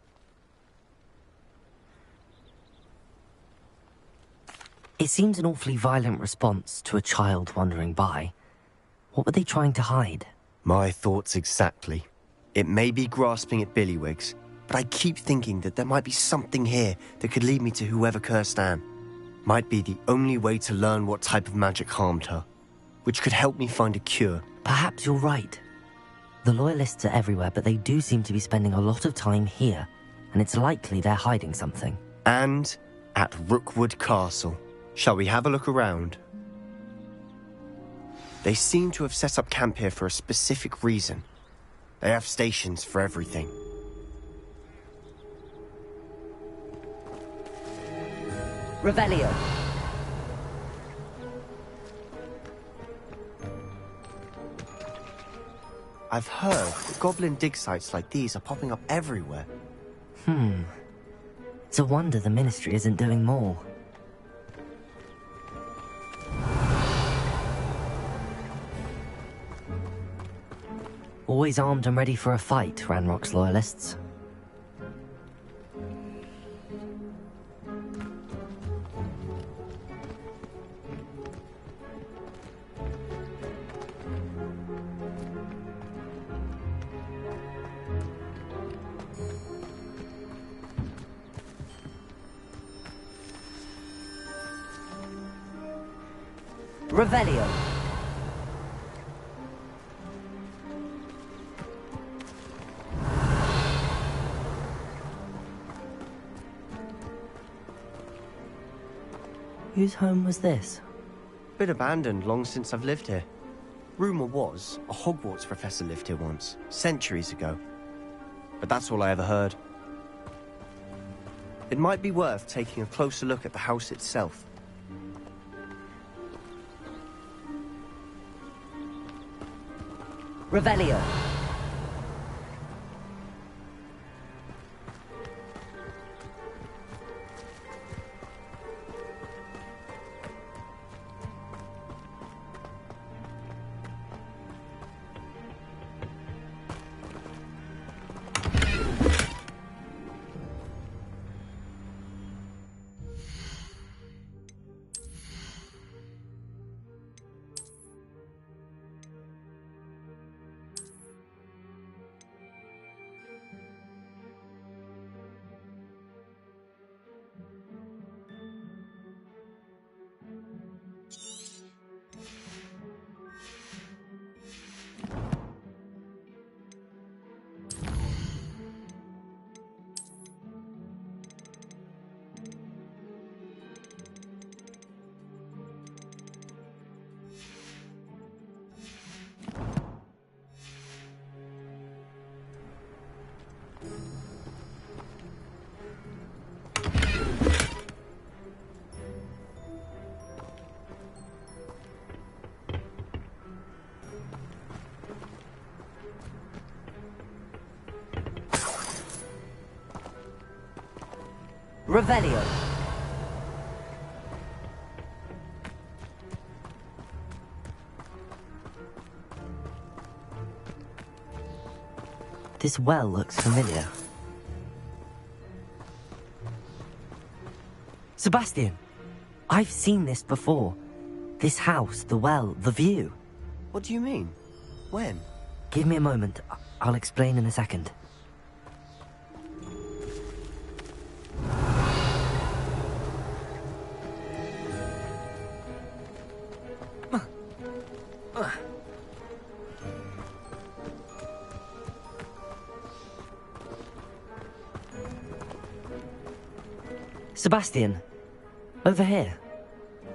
Speaker 2: It seems an awfully violent response to a child wandering by. What were they trying to hide?
Speaker 7: My thoughts exactly. It may be grasping at Billywigs, but I keep thinking that there might be something here that could lead me to whoever cursed Anne. Might be the only way to learn what type of magic harmed her, which could help me find a cure.
Speaker 2: Perhaps you're right. The Loyalists are everywhere, but they do seem to be spending a lot of time here, and it's likely they're hiding something.
Speaker 7: And at Rookwood Castle. Shall we have a look around? They seem to have set up camp here for a specific reason. They have stations for everything.
Speaker 14: Revelio.
Speaker 7: I've heard that goblin dig sites like these are popping up everywhere.
Speaker 2: It's a wonder the Ministry isn't doing more. Always armed and ready for a fight, Ranrock's Loyalists.
Speaker 14: Revelio.
Speaker 2: Whose home was this?
Speaker 7: Been abandoned long since I've lived here. Rumour was, a Hogwarts professor lived here once, centuries ago. But that's all I ever heard. It might be worth taking a closer look at the house itself.
Speaker 14: Revelio. Revelio.
Speaker 2: This well looks familiar. Sebastian! I've seen this before. This house, the well, the view.
Speaker 7: What do you mean? When?
Speaker 2: Give me a moment. I'll explain in a second. Sebastian, over here.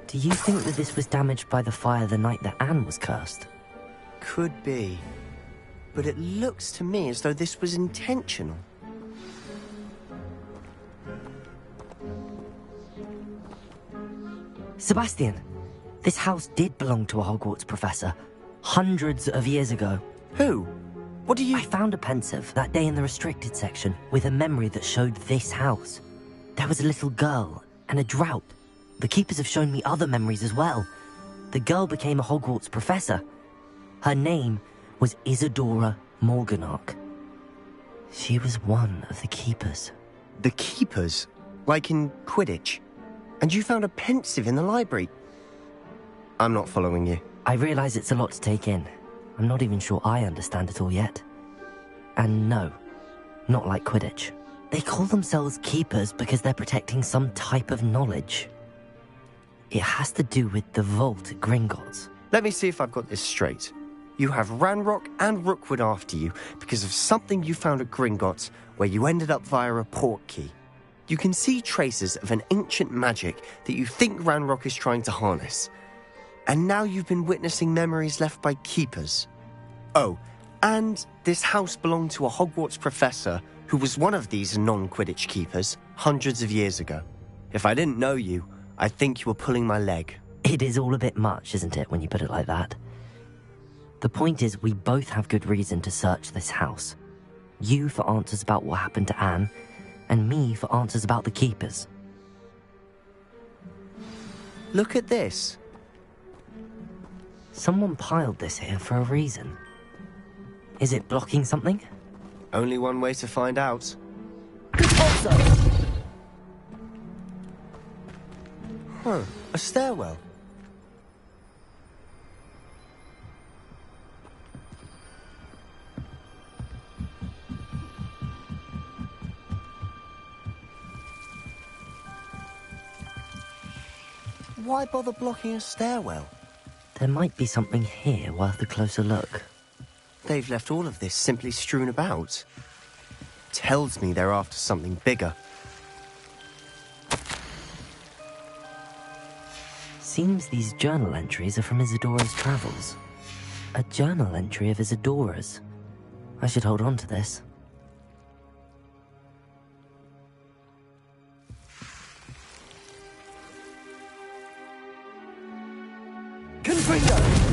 Speaker 2: Do you think that this was damaged by the fire the night that Anne was cursed?
Speaker 7: Could be. But it looks to me as though this was intentional.
Speaker 2: Sebastian, this house did belong to a Hogwarts professor, hundreds of years ago.
Speaker 7: Who? What do you...
Speaker 2: I found a pensive that day in the restricted section with a memory that showed this house. There was a little girl and a drought. The keepers have shown me other memories as well. The girl became a Hogwarts professor. Her name was Isadora Morganach. She was one of the keepers.
Speaker 7: The keepers? Like in Quidditch? And you found a pensive in the library? I'm not following you.
Speaker 2: I realize it's a lot to take in. I'm not even sure I understand it all yet. And no, not like Quidditch. They call themselves keepers because they're protecting some type of knowledge. It has to do with the vault at Gringotts.
Speaker 7: Let me see if I've got this straight. You have Ranrock and Rookwood after you because of something you found at Gringotts where you ended up via a port key. You can see traces of an ancient magic that you think Ranrock is trying to harness. And now you've been witnessing memories left by keepers. Oh, and this house belonged to a Hogwarts professor who was one of these non-Quidditch keepers hundreds of years ago. If I didn't know you, I'd think you were pulling my leg.
Speaker 2: It is all a bit much, isn't it, when you put it like that? The point is, we both have good reason to search this house. You for answers about what happened to Anne, and me for answers about the keepers.
Speaker 7: Look at this.
Speaker 2: Someone piled this here for a reason. Is it blocking something?
Speaker 7: Only one way to find out.
Speaker 14: Also.
Speaker 7: Huh, a stairwell. Why bother blocking a stairwell?
Speaker 2: There might be something here worth a closer look.
Speaker 7: They've left all of this simply strewn about. Tells me they're after something bigger.
Speaker 2: Seems these journal entries are from Isadora's travels. A journal entry of Isadora's. I should hold on to this.
Speaker 11: Confringo!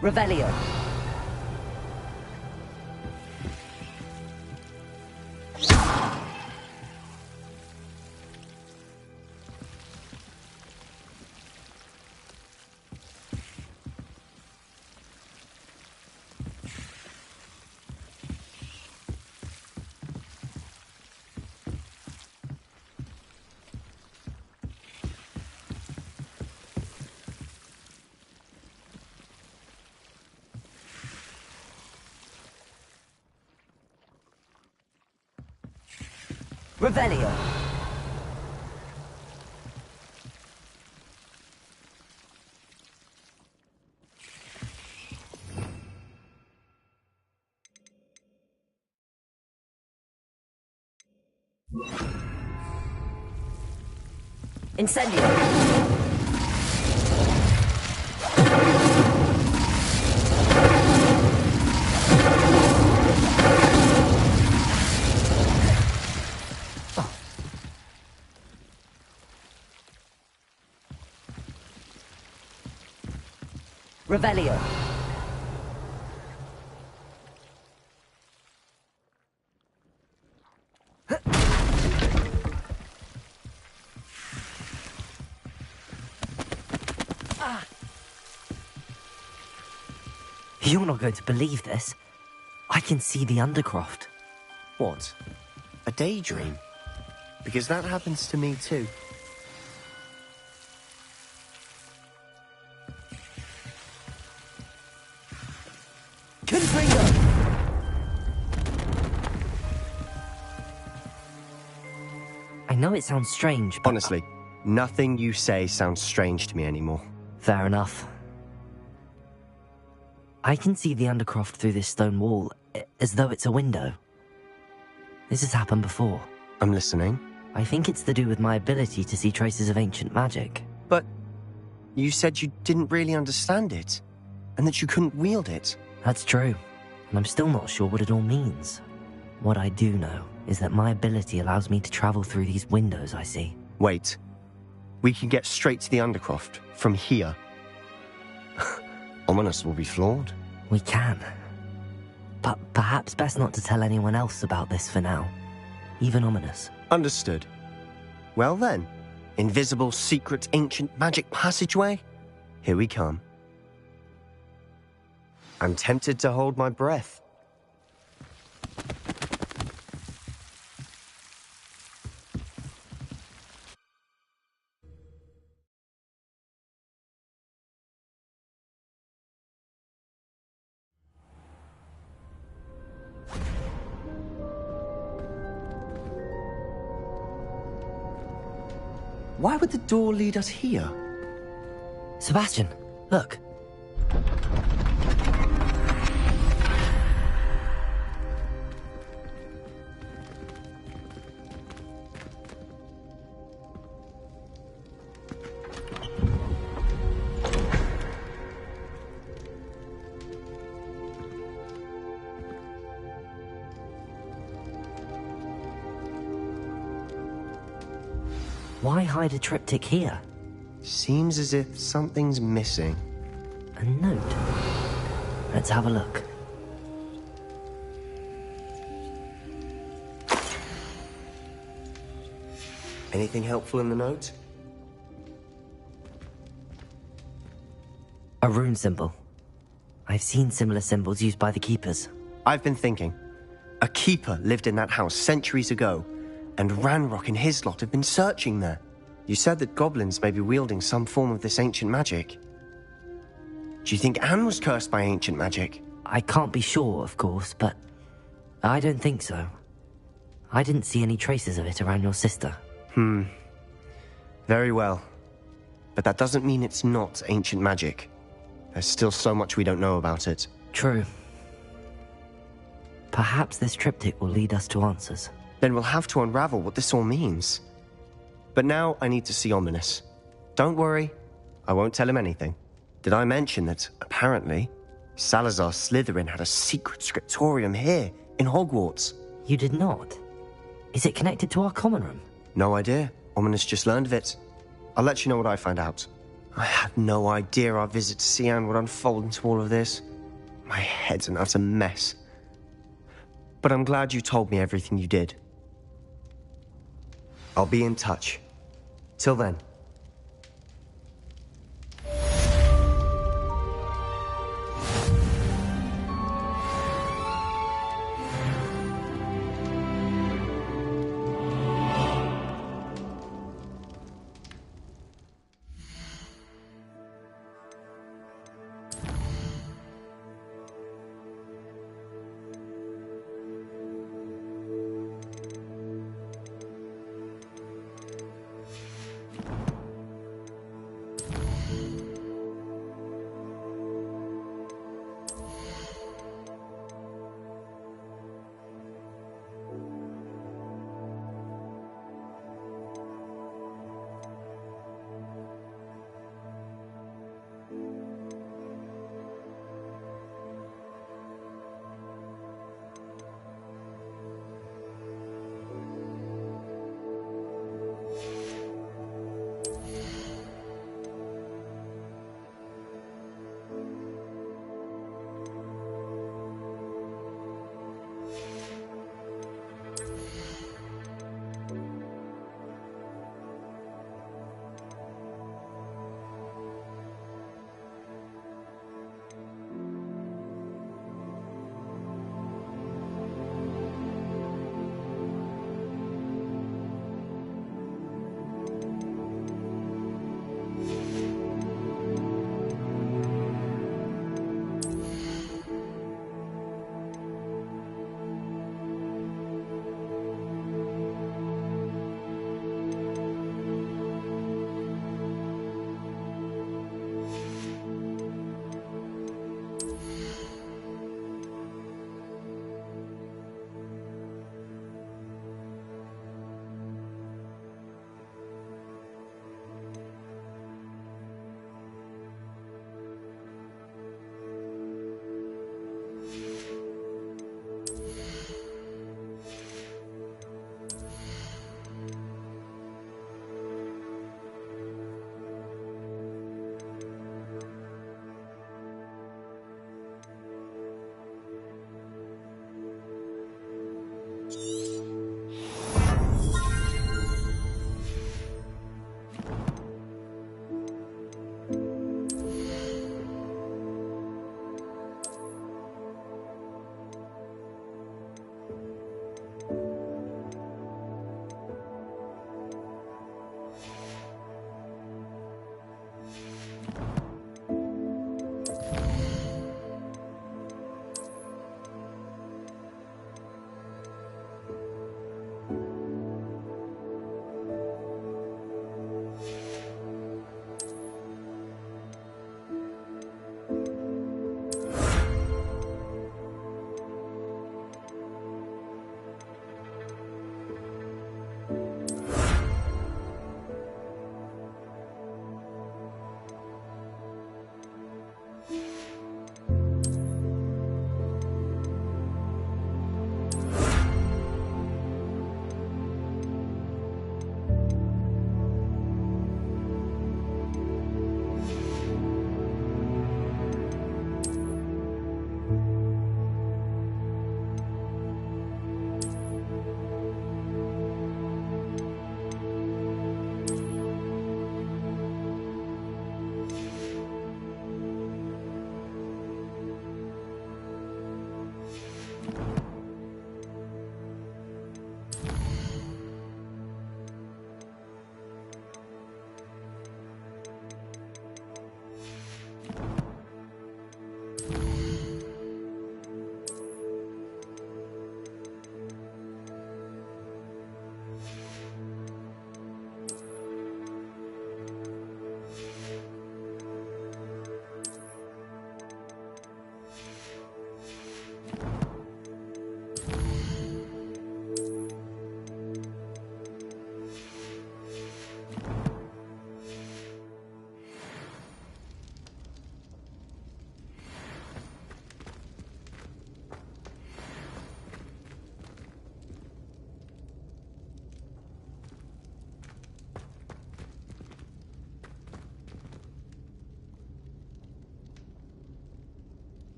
Speaker 14: Revelio. Revelio. Incendio. Revelio.
Speaker 2: You're not going to believe this. I can see the Undercroft.
Speaker 7: What? A daydream? Because that happens to me too.
Speaker 2: I know it sounds strange, but...
Speaker 7: Honestly, nothing you say sounds strange to me anymore.
Speaker 2: Fair enough. I can see the Undercroft through this stone wall, as though it's a window. This has happened before.
Speaker 7: I'm listening.
Speaker 2: I think it's to do with my ability to see traces of ancient magic.
Speaker 7: But you said you didn't really understand it, and that you couldn't wield it.
Speaker 2: That's true, and I'm still not sure what it all means. What I do know is that my ability allows me to travel through these windows I see.
Speaker 7: Wait. We can get straight to the Undercroft from here. Ominous will be flawed.
Speaker 2: We can. But perhaps best not to tell anyone else about this for now. Even Ominous.
Speaker 7: Understood. Well then, invisible, secret, ancient magic passageway? Here we come. I'm tempted to hold my breath. Why would the door lead us here?
Speaker 2: Sebastian, look. Why hide a triptych here?
Speaker 7: Seems as if something's missing.
Speaker 2: A note? Let's have a look.
Speaker 7: Anything helpful in the note?
Speaker 2: A rune symbol. I've seen similar symbols used by the Keepers.
Speaker 7: I've been thinking. A keeper lived in that house centuries ago, and Ranrock and his lot have been searching there. You said that goblins may be wielding some form of this ancient magic. Do you think Anne was cursed by ancient magic?
Speaker 2: I can't be sure, of course, but I don't think so. I didn't see any traces of it around your sister.
Speaker 7: Very well. But that doesn't mean it's not ancient magic. There's still so much we don't know about it.
Speaker 2: True. Perhaps this triptych will lead us to answers.
Speaker 7: Then we'll have to unravel what this all means. But now I need to see Ominous. Don't worry, I won't tell him anything. Did I mention that, apparently, Salazar Slytherin had a secret scriptorium here, in Hogwarts?
Speaker 2: You did not? Is it connected to our common room?
Speaker 7: No idea. Ominous just learned of it. I'll let you know what I find out. I had no idea our visit to Cian would unfold into all of this. My head's an utter mess. But I'm glad you told me everything you did. I'll be in touch. Till then.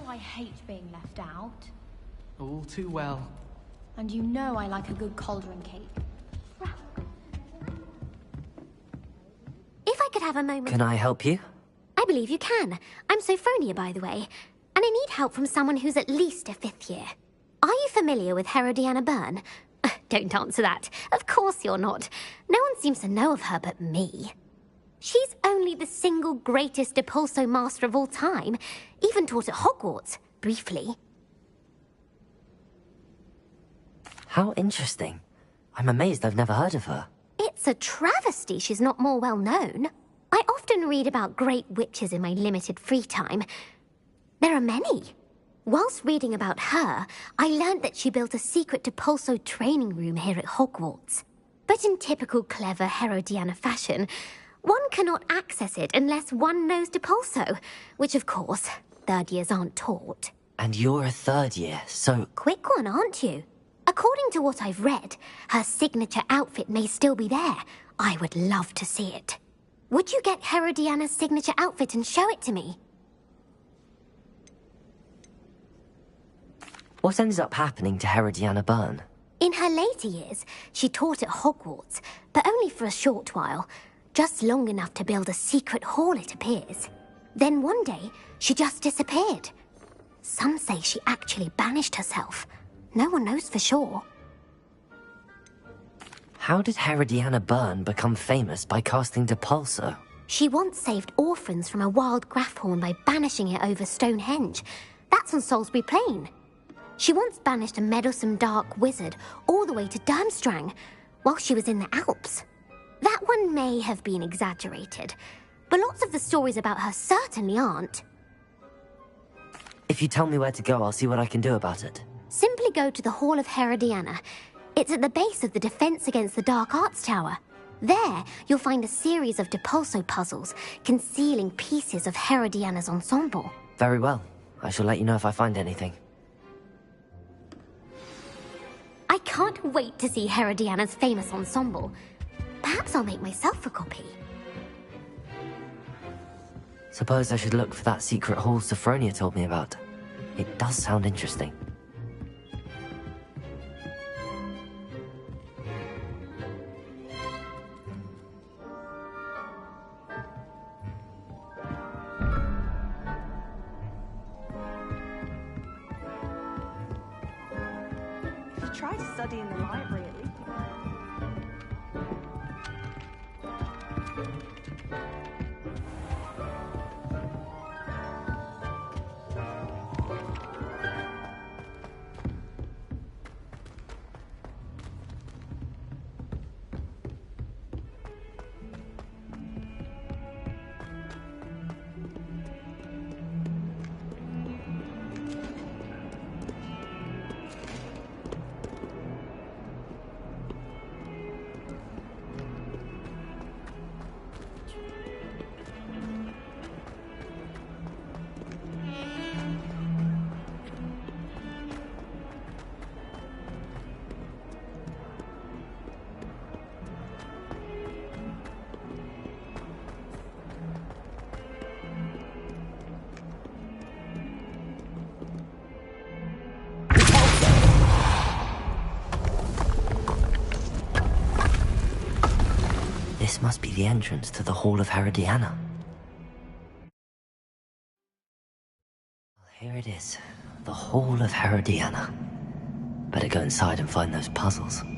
Speaker 15: I hate being left out.
Speaker 16: All too well.
Speaker 15: And you know I like a good cauldron cake.
Speaker 17: If I could have a moment...
Speaker 2: Can I help you?
Speaker 17: I believe you can. I'm Sophronia, by the way. And I need help from someone who's at least a 5th year. Are you familiar with Herodiana Byrne? Don't answer that. Of course you're not. No one seems to know of her but me. She's only the single greatest Depulso master of all time. Even taught at Hogwarts, briefly.
Speaker 2: How interesting. I'm amazed I've never heard of her.
Speaker 17: It's a travesty she's not more well known. I often read about great witches in my limited free time. There are many. Whilst reading about her, I learned that she built a secret Depulso training room here at Hogwarts. But in typical clever Herodiana fashion, one cannot access it unless one knows Depulso, which of course, 3rd years aren't taught.
Speaker 2: And you're a 3rd year, so...
Speaker 17: Quick one, aren't you? According to what I've read, her signature outfit may still be there. I would love to see it. Would you get Herodiana's signature outfit and show it to me?
Speaker 2: What ended up happening to Herodiana Byrne?
Speaker 17: In her later years, she taught at Hogwarts, but only for a short while. Just long enough to build a secret hall, it appears. Then one day, she just disappeared. Some say she actually banished herself. No one knows for sure.
Speaker 2: How did Herodiana Byrne become famous by casting Depulso?
Speaker 17: She once saved orphans from a wild Grafhorn by banishing it over Stonehenge. That's on Salisbury Plain. She once banished a meddlesome dark wizard all the way to Durmstrang while she was in the Alps. That one may have been exaggerated, but lots of the stories about her certainly aren't.
Speaker 2: If you tell me where to go, I'll see what I can do about it.
Speaker 17: Simply go to the Hall of Herodiana. It's at the base of the Defense Against the Dark Arts Tower. There, you'll find a series of Depulso puzzles concealing pieces of Herodiana's ensemble.
Speaker 2: Very well. I shall let you know if I find anything.
Speaker 17: I can't wait to see Herodiana's famous ensemble. Perhaps I'll make myself a copy.
Speaker 2: Suppose I should look for that secret hall Sophronia told me about. It does sound interesting.
Speaker 12: If you try to study in the library at least.
Speaker 2: This must be the entrance to the Hall of Herodiana. Here it is, the Hall of Herodiana. Better go inside and find those puzzles. Now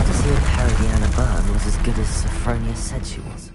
Speaker 2: to see if Herodiana Byrne was as good as Sophronia said she was.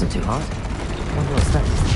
Speaker 2: wasn't too hard. Wonder what's next.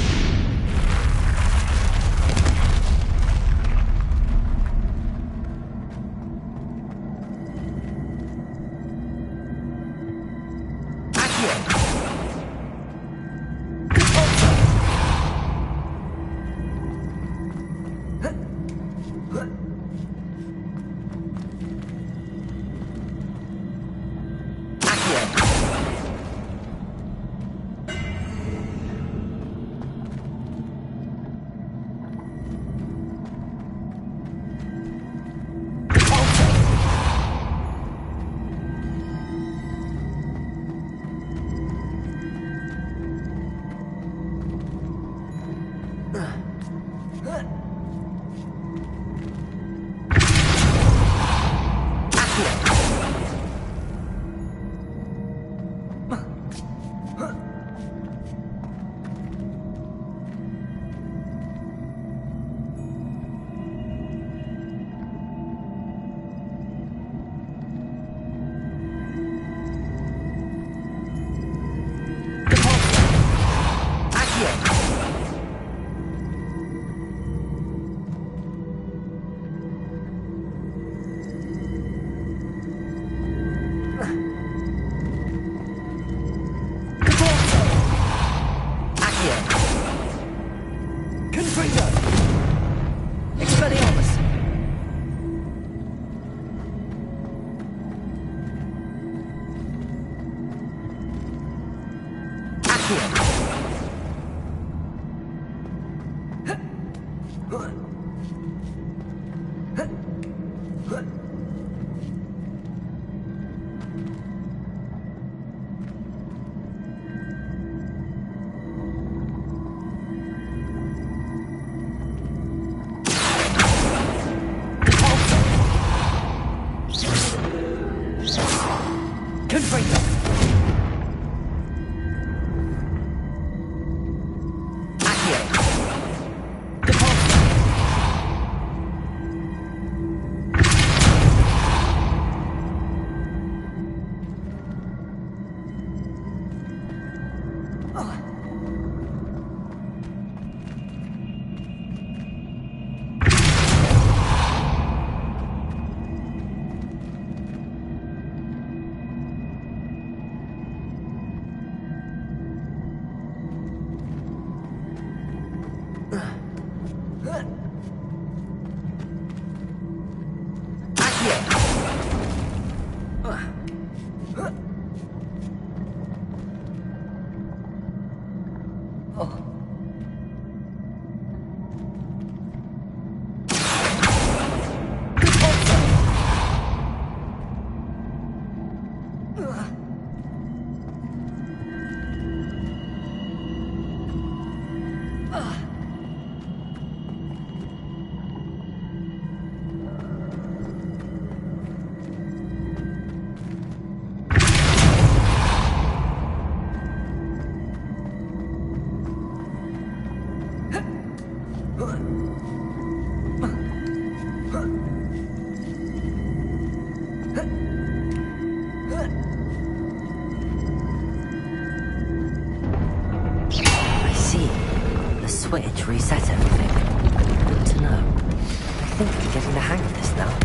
Speaker 2: Switch reset everything. Good to know. I think I'm getting the hang of this now.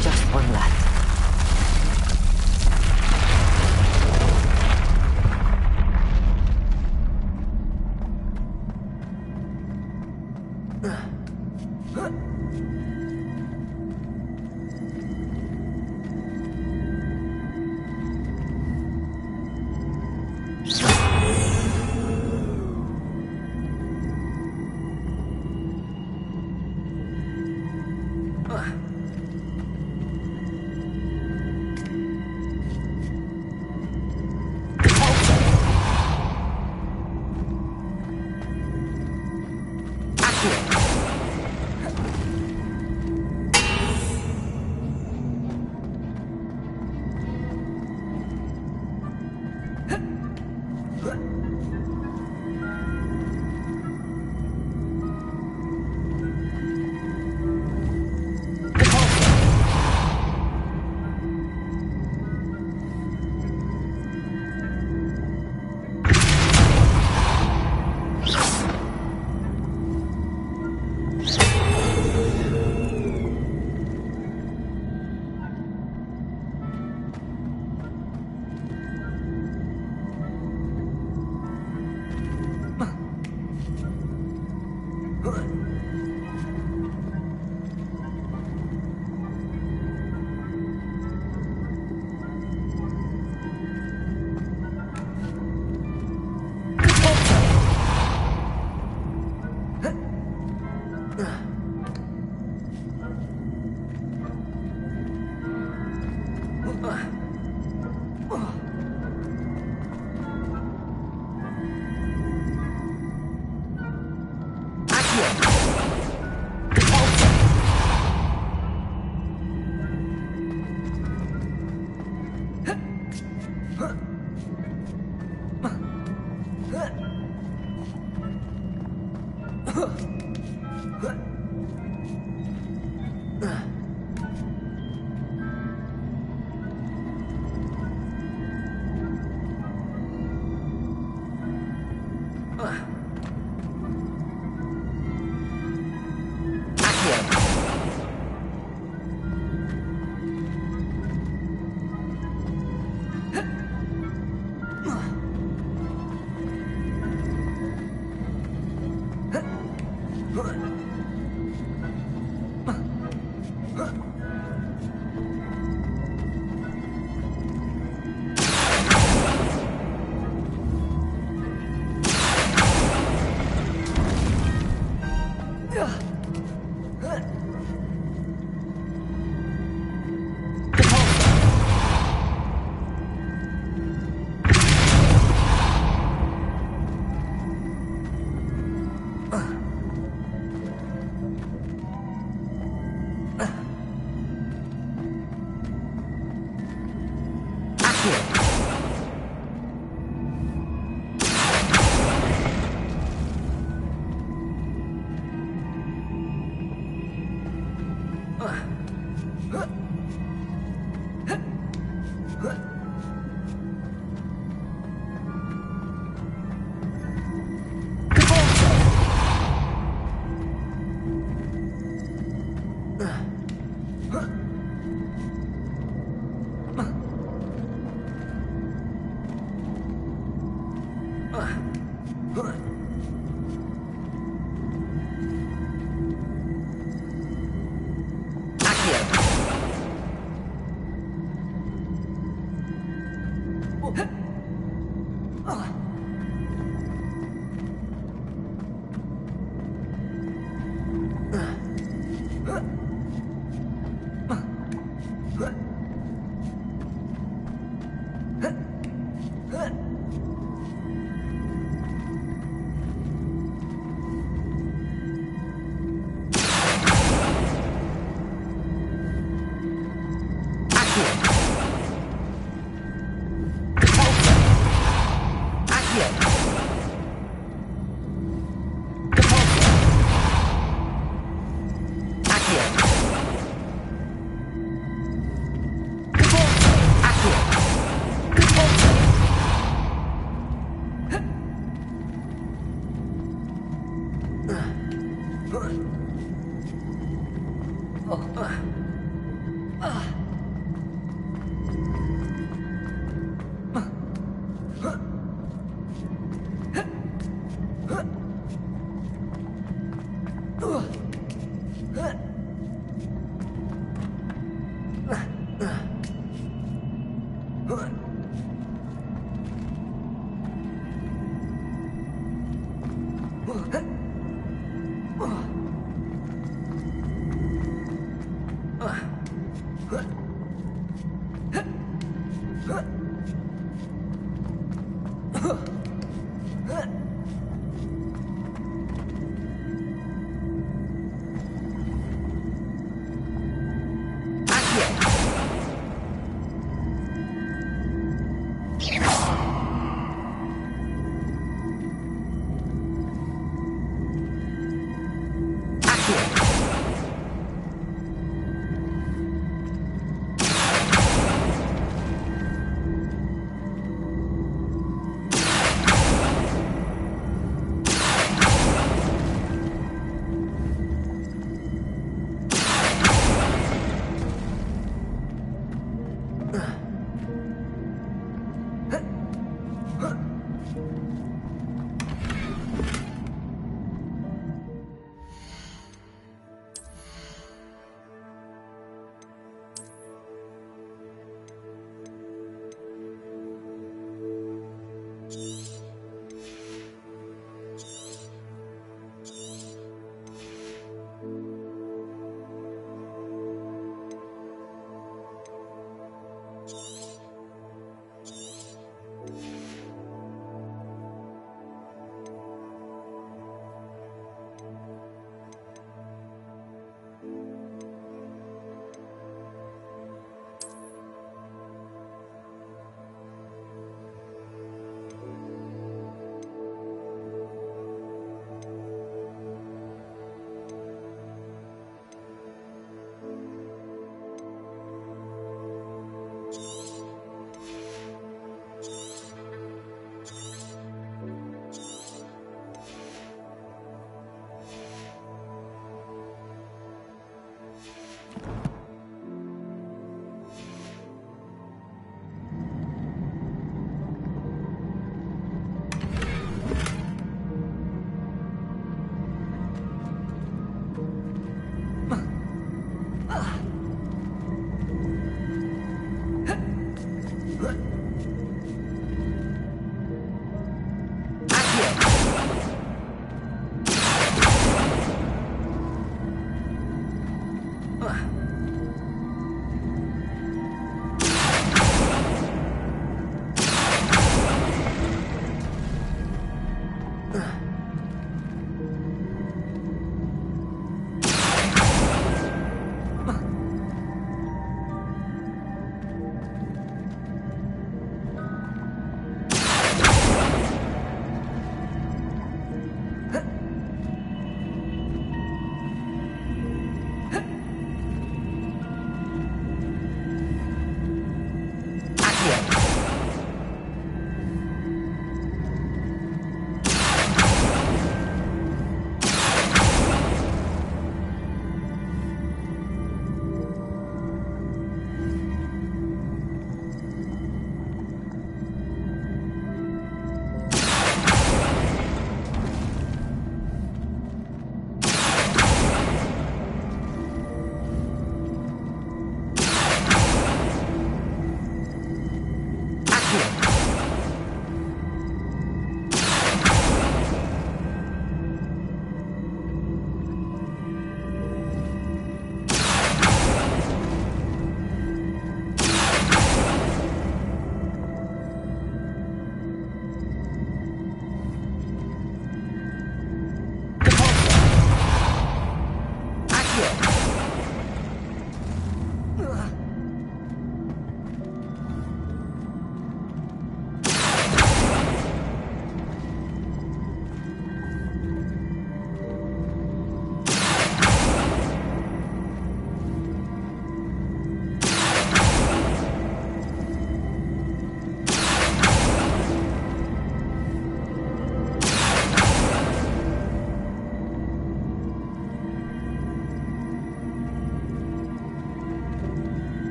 Speaker 2: Just one left.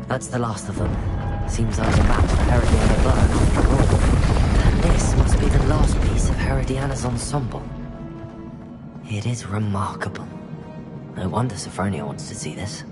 Speaker 2: That's the last of them. Seems like a map for Harry and a burn. ensemble. It is remarkable. No wonder Sophronia wants to see this.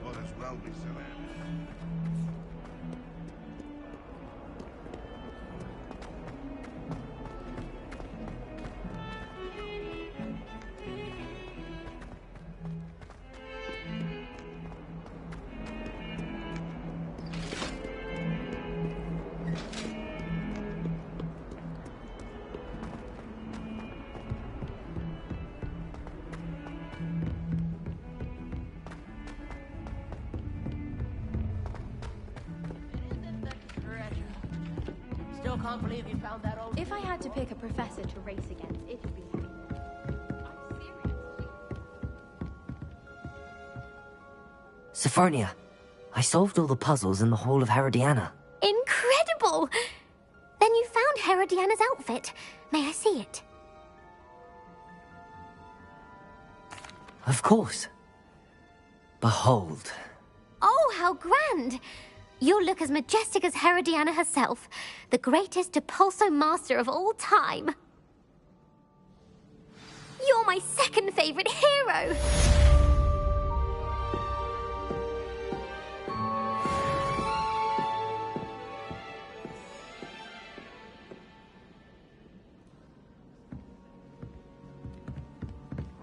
Speaker 5: All is well with Celine.
Speaker 18: Still can't believe you found that old...
Speaker 15: If I had to pick a professor to race against, it would be you.
Speaker 2: Sophronia, I solved all the puzzles in the Hall of Herodiana.
Speaker 17: Incredible! Then you found Herodiana's outfit. May I see it?
Speaker 2: Of course. Behold.
Speaker 17: Oh, how grand! You'll look as majestic as Herodiana herself, the greatest Depulso master of all time. You're my second favorite hero!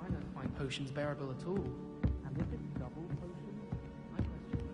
Speaker 16: I don't find potions bearable at all. And if it's double potion, I question.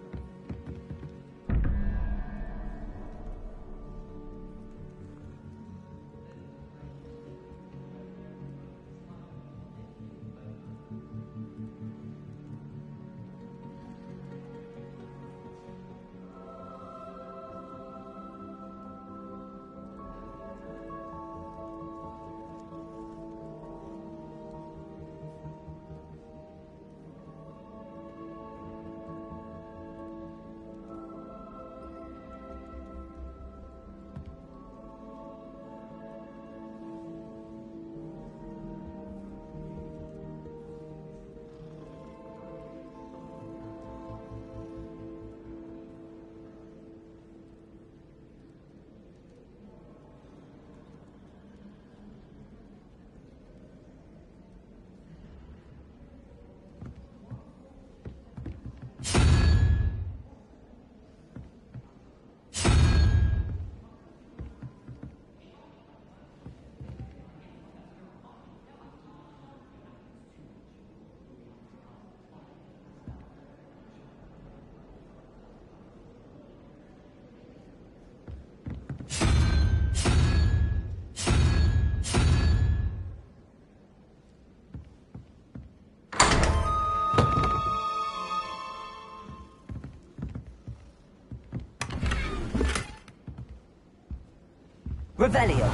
Speaker 14: Revelio.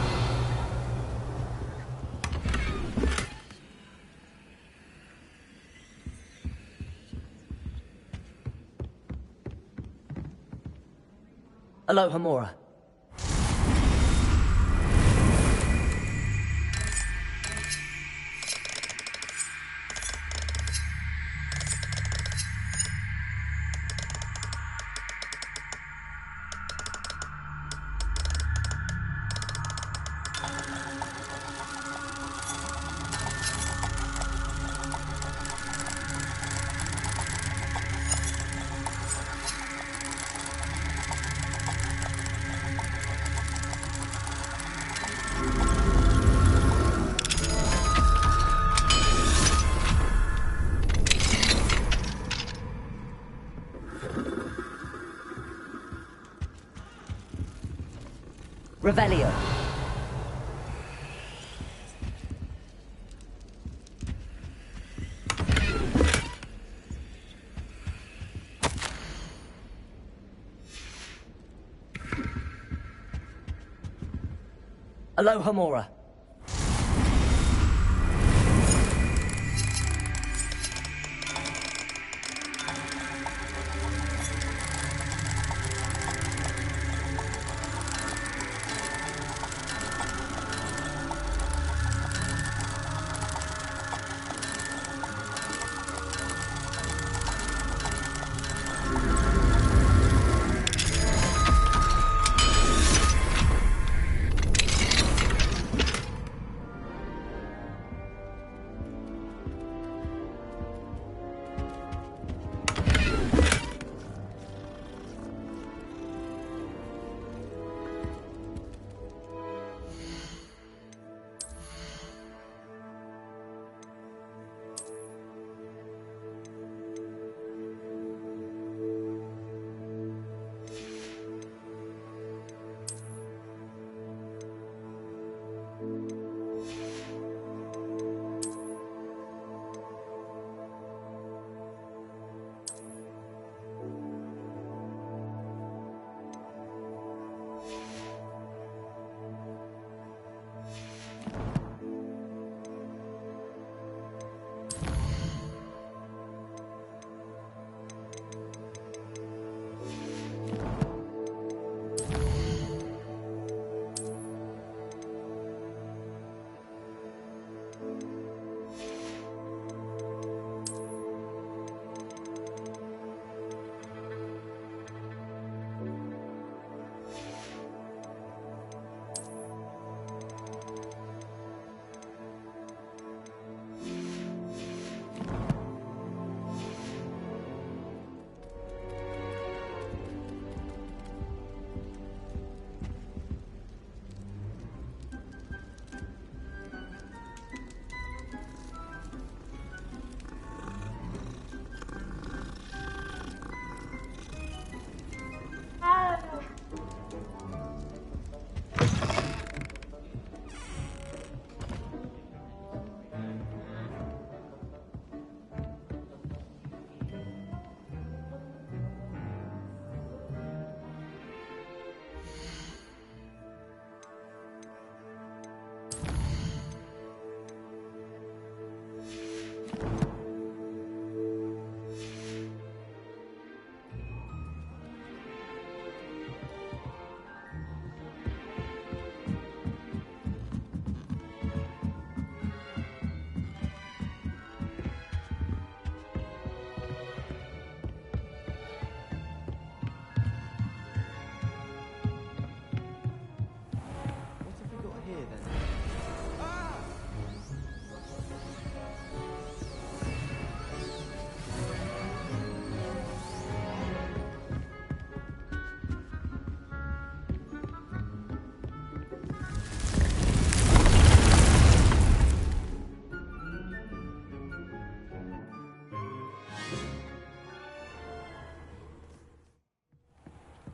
Speaker 14: Aloha Mora. Revelio. Aloha Mora.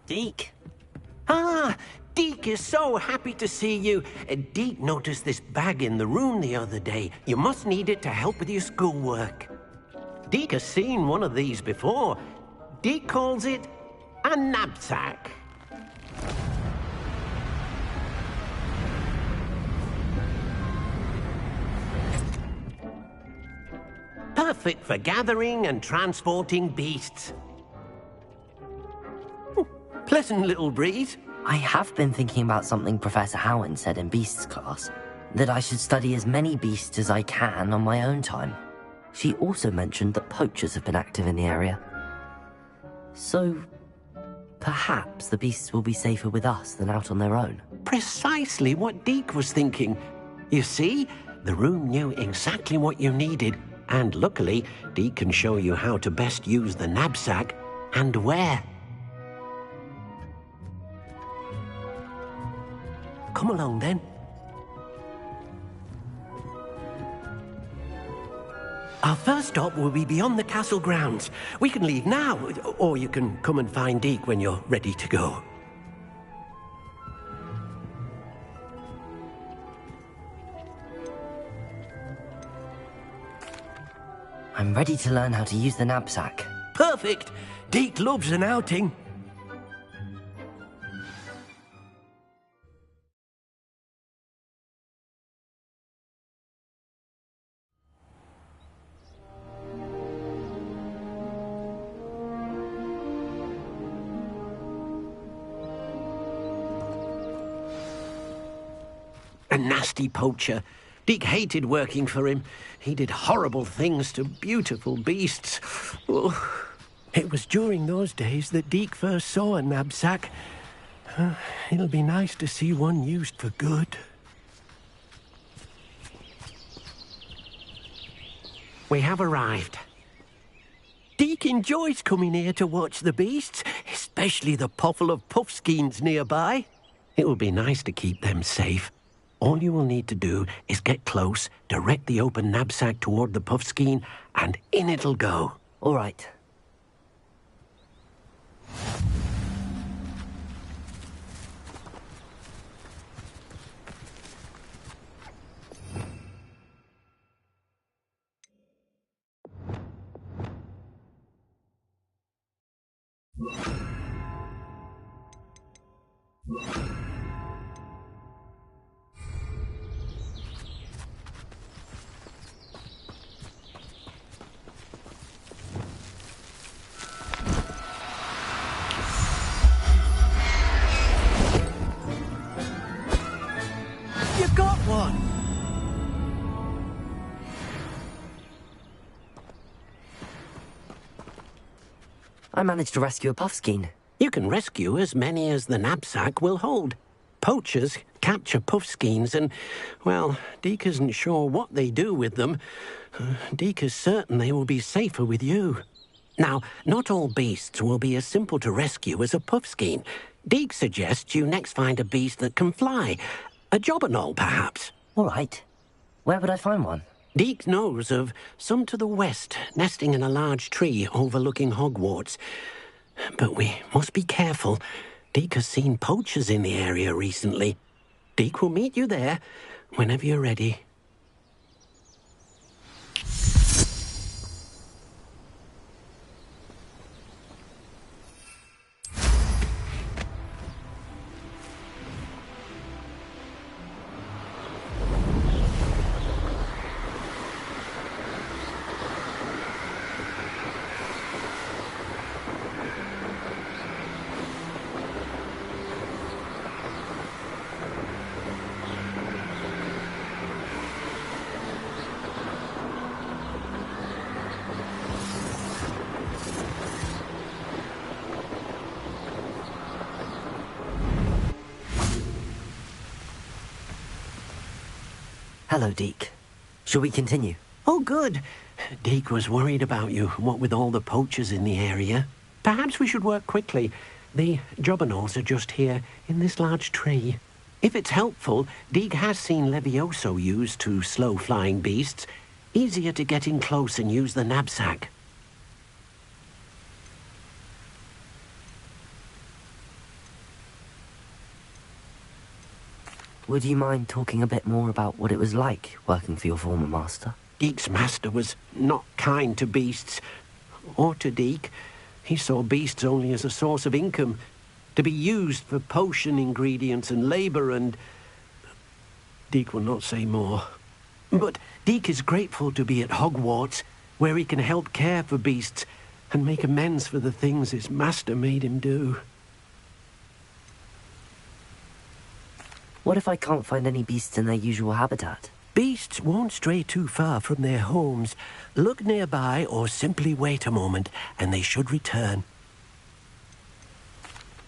Speaker 6: Deke. Ah, Deke is so happy to see you. Deke noticed this bag in the room the other day. You must need it to help with your schoolwork. Deke has seen one of these before. Deke calls it a knapsack. Perfect for gathering and transporting beasts. Pleasant little breeze.
Speaker 2: I have been thinking about something Professor Howard said in Beasts class, that I should study as many beasts as I can on my own time. She also mentioned that poachers have been active in the area. So, perhaps the beasts will be safer with us than out on their own.
Speaker 6: Precisely what Deke was thinking. You see, the room knew exactly what you needed, and luckily, Deke can show you how to best use the knapsack and where. Come along, then. Our first stop will be beyond the castle grounds. We can leave now, or you can come and find Deke when you're ready to go.
Speaker 2: I'm ready to learn how to use the knapsack.
Speaker 6: Perfect! Deke loves an outing. nasty poacher. Deke hated working for him. He did horrible things to beautiful beasts. Oh, it was during those days that Deke first saw a knapsack. It'll be nice to see one used for good. We have arrived. Deke enjoys coming here to watch the beasts, especially the pottle of puffskeins nearby. It will be nice to keep them safe. All you will need to do is get close, direct the open knapsack toward the puffskein, and in it'll go.
Speaker 2: All right.
Speaker 6: You got one!
Speaker 2: I managed to rescue a puffskein.
Speaker 6: You can rescue as many as the knapsack will hold. Poachers capture puffskeins and, well, Deke isn't sure what they do with them. Deke is certain they will be safer with you. Now, not all beasts will be as simple to rescue as a puffskein. Deke suggests you next find a beast that can fly. A jobberknoll, perhaps.
Speaker 2: All right. Where would I find one?
Speaker 6: Deke knows of some to the west, nesting in a large tree overlooking Hogwarts. But we must be careful. Deke has seen poachers in the area recently. Deke will meet you there whenever you're ready.
Speaker 2: Hello, Deke. Shall we continue?
Speaker 6: Oh, good. Deke was worried about you, what with all the poachers in the area. Perhaps we should work quickly. The jobberknolls are just here, in this large tree. If it's helpful, Deke has seen Levioso used to slow flying beasts. Easier to get in close and use the knapsack.
Speaker 2: Would you mind talking a bit more about what it was like working for your former master?
Speaker 6: Deke's master was not kind to beasts, or to Deke. He saw beasts only as a source of income, to be used for potion ingredients and labour, and Deke will not say more. But Deke is grateful to be at Hogwarts, where he can help care for beasts and make amends for the things his master made him do.
Speaker 2: What if I can't find any beasts in their usual habitat?
Speaker 6: Beasts won't stray too far from their homes. Look nearby or simply wait a moment, and they should return.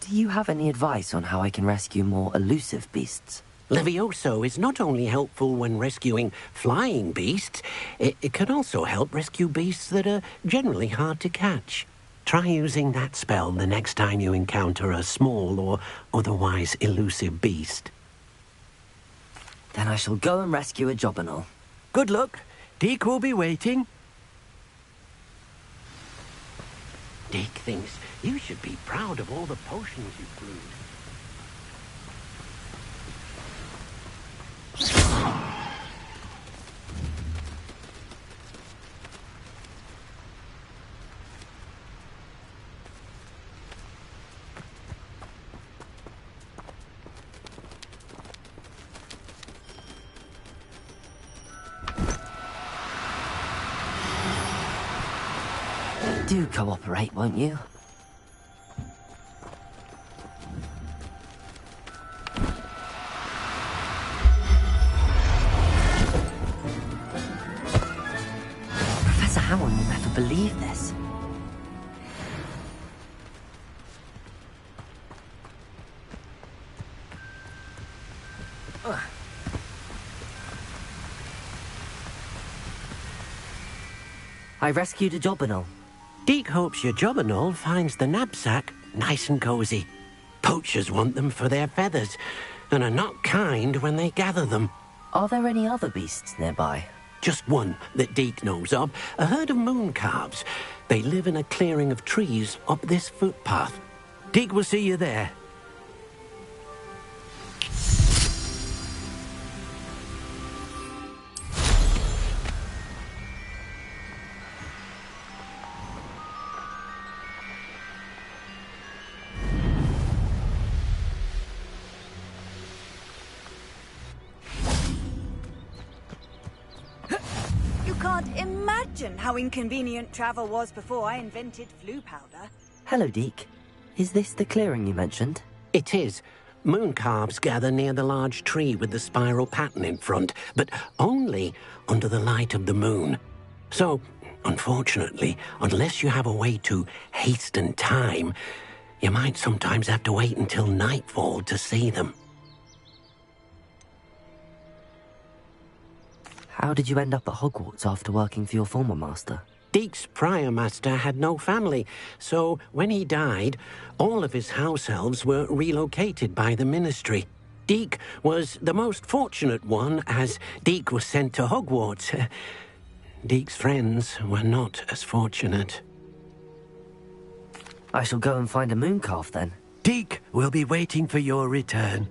Speaker 2: Do you have any advice on how I can rescue more elusive beasts?
Speaker 6: Levioso is not only helpful when rescuing flying beasts, it can also help rescue beasts that are generally hard to catch. Try using that spell the next time you encounter a small or otherwise elusive beast.
Speaker 2: Then I shall go and rescue a jobberknoll.
Speaker 6: Good luck. Deke will be waiting. Deke thinks you should be proud of all the potions you've brewed.
Speaker 2: Do cooperate, won't you? believe this. I rescued a jobberknoll.
Speaker 6: Deke hopes your jobberknoll finds the knapsack nice and cozy. Poachers want them for their feathers, and are not kind when they gather them.
Speaker 2: Are there any other beasts nearby?
Speaker 6: Just one that Deke knows of, a herd of moon calves. They live in a clearing of trees up this footpath. Deke will see you there.
Speaker 10: How inconvenient travel was before I invented flu powder.
Speaker 2: Hello, Deke. Is this the clearing you mentioned?
Speaker 6: It is. Moon calves gather near the large tree with the spiral pattern in front, but only under the light of the moon. So, unfortunately, unless you have a way to hasten time, you might sometimes have to wait until nightfall to see them.
Speaker 2: How did you end up at Hogwarts after working for your former master?
Speaker 6: Deke's prior master had no family, so when he died, all of his house elves were relocated by the ministry. Deke was the most fortunate one, as Deke was sent to Hogwarts. Deke's friends were not as fortunate.
Speaker 2: I shall go and find a moon calf then.
Speaker 6: Deke will be waiting for your return.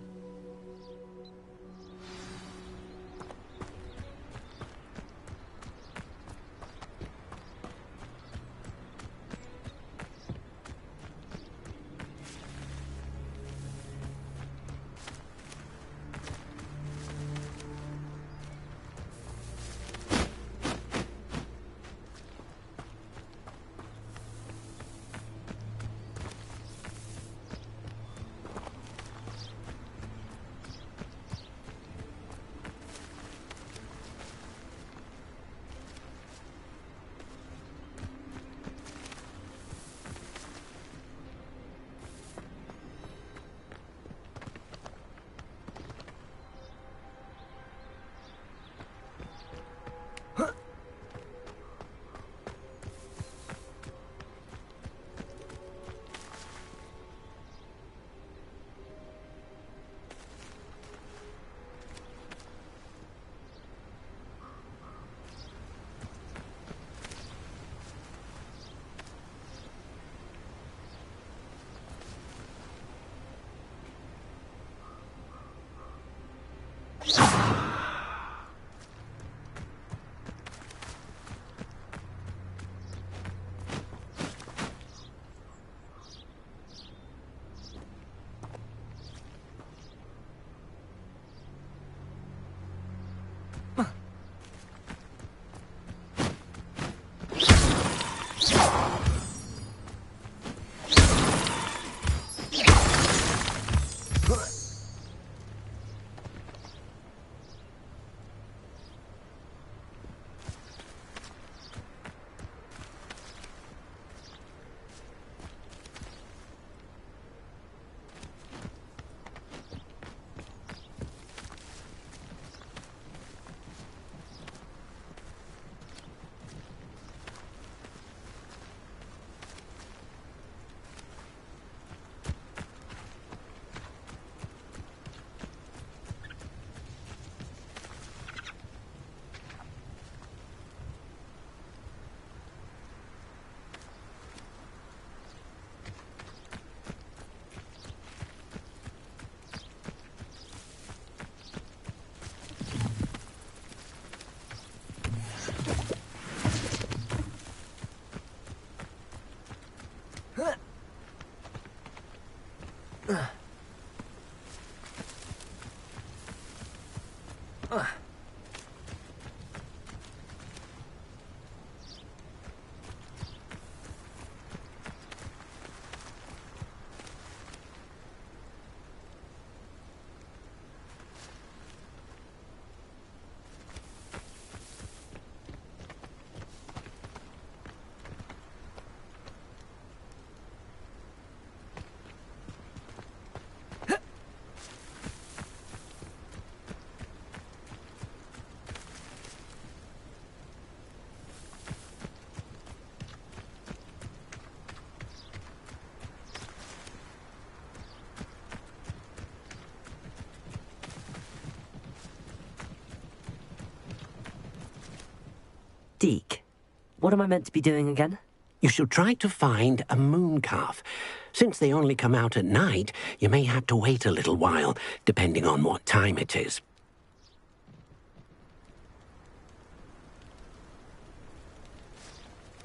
Speaker 2: What am I meant to be doing again?
Speaker 6: You should try to find a moon calf. Since they only come out at night, you may have to wait a little while, depending on what time it is.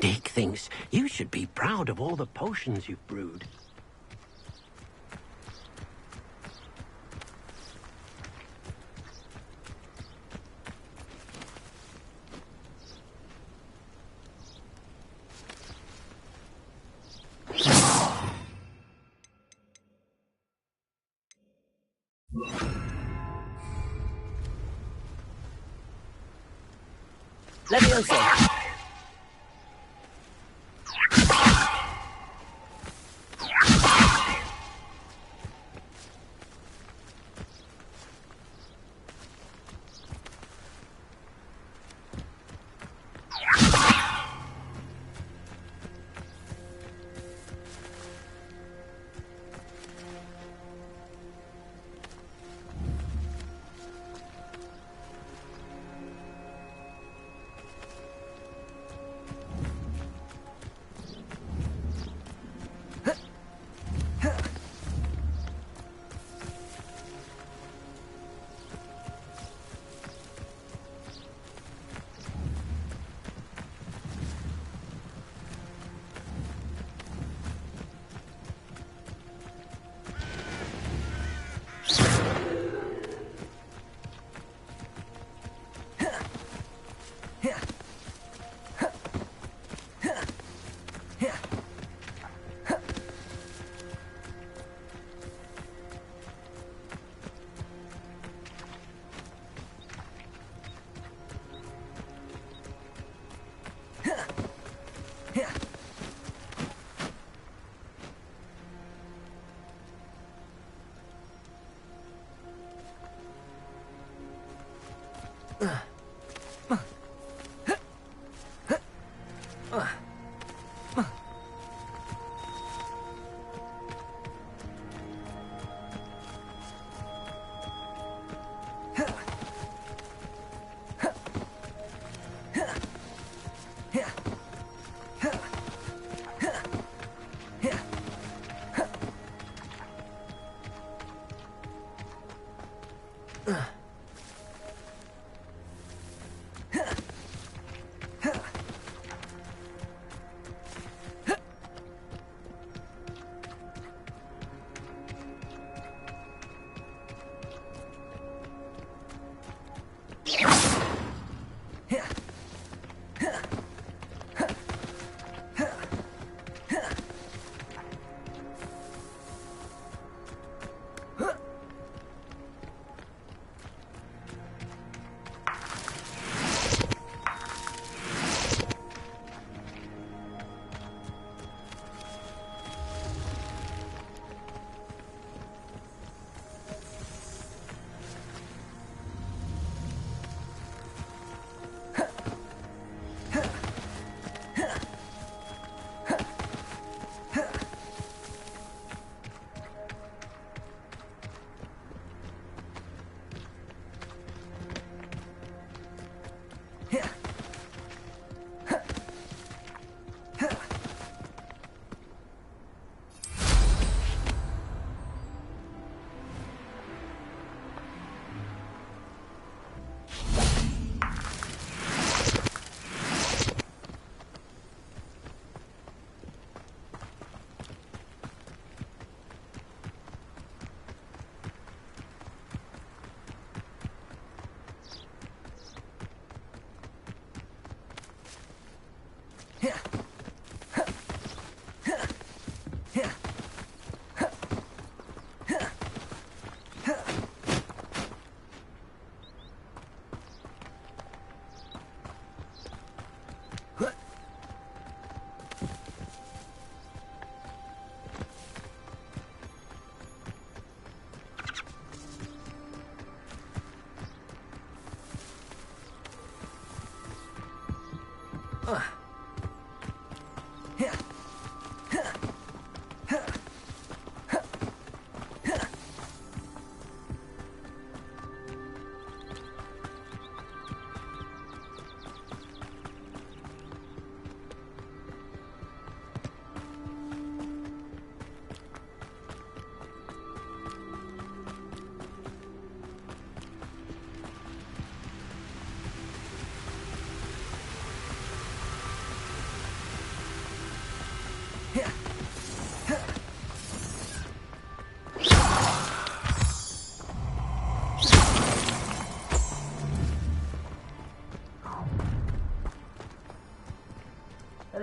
Speaker 6: Dick thinks you should be proud of all the potions you've brewed.
Speaker 2: Leviosa!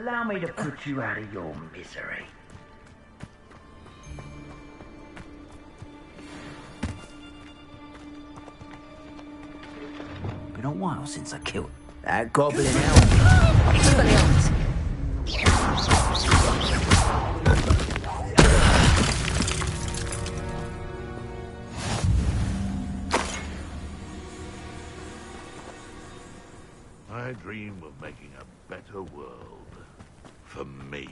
Speaker 13: allow me to put you out of your misery. Been a while since I killed that goblin elf. Expelliarmus!
Speaker 5: I dream of making a better world. For me.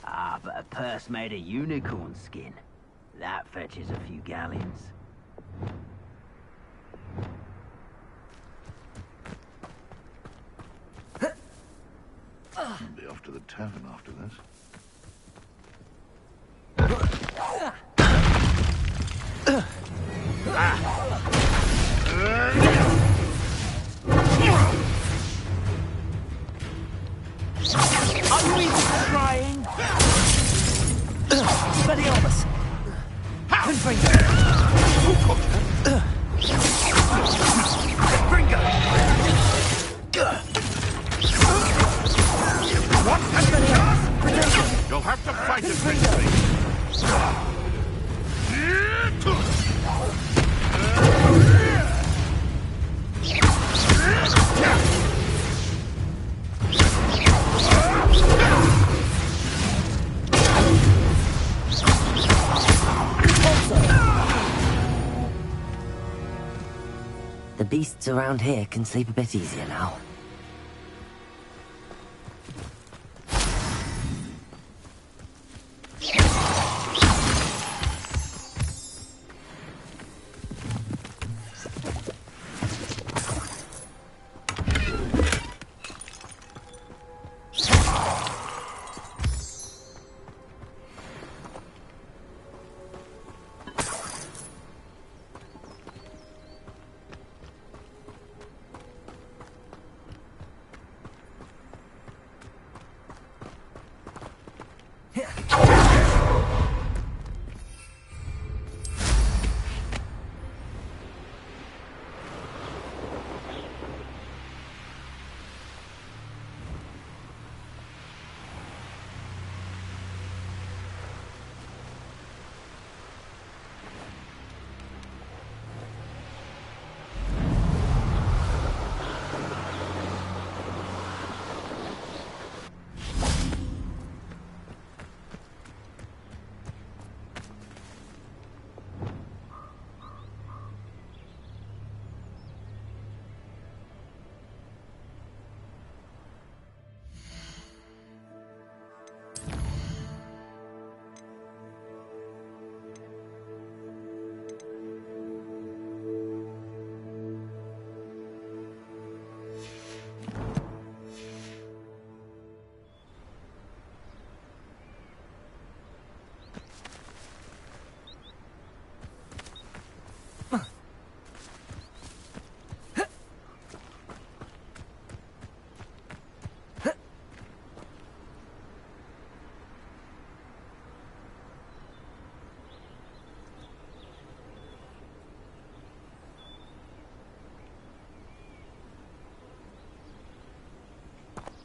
Speaker 13: Ah, but a purse made of unicorn skin. That fetches a few galleons.
Speaker 5: I'll be off to the tavern after this.
Speaker 13: Are you even trying? Expelliarmus! Confringo! Confringo!
Speaker 5: What? Expelliarmus! You'll have to fight it, Confringo!
Speaker 2: The beasts around here can sleep a bit easier now.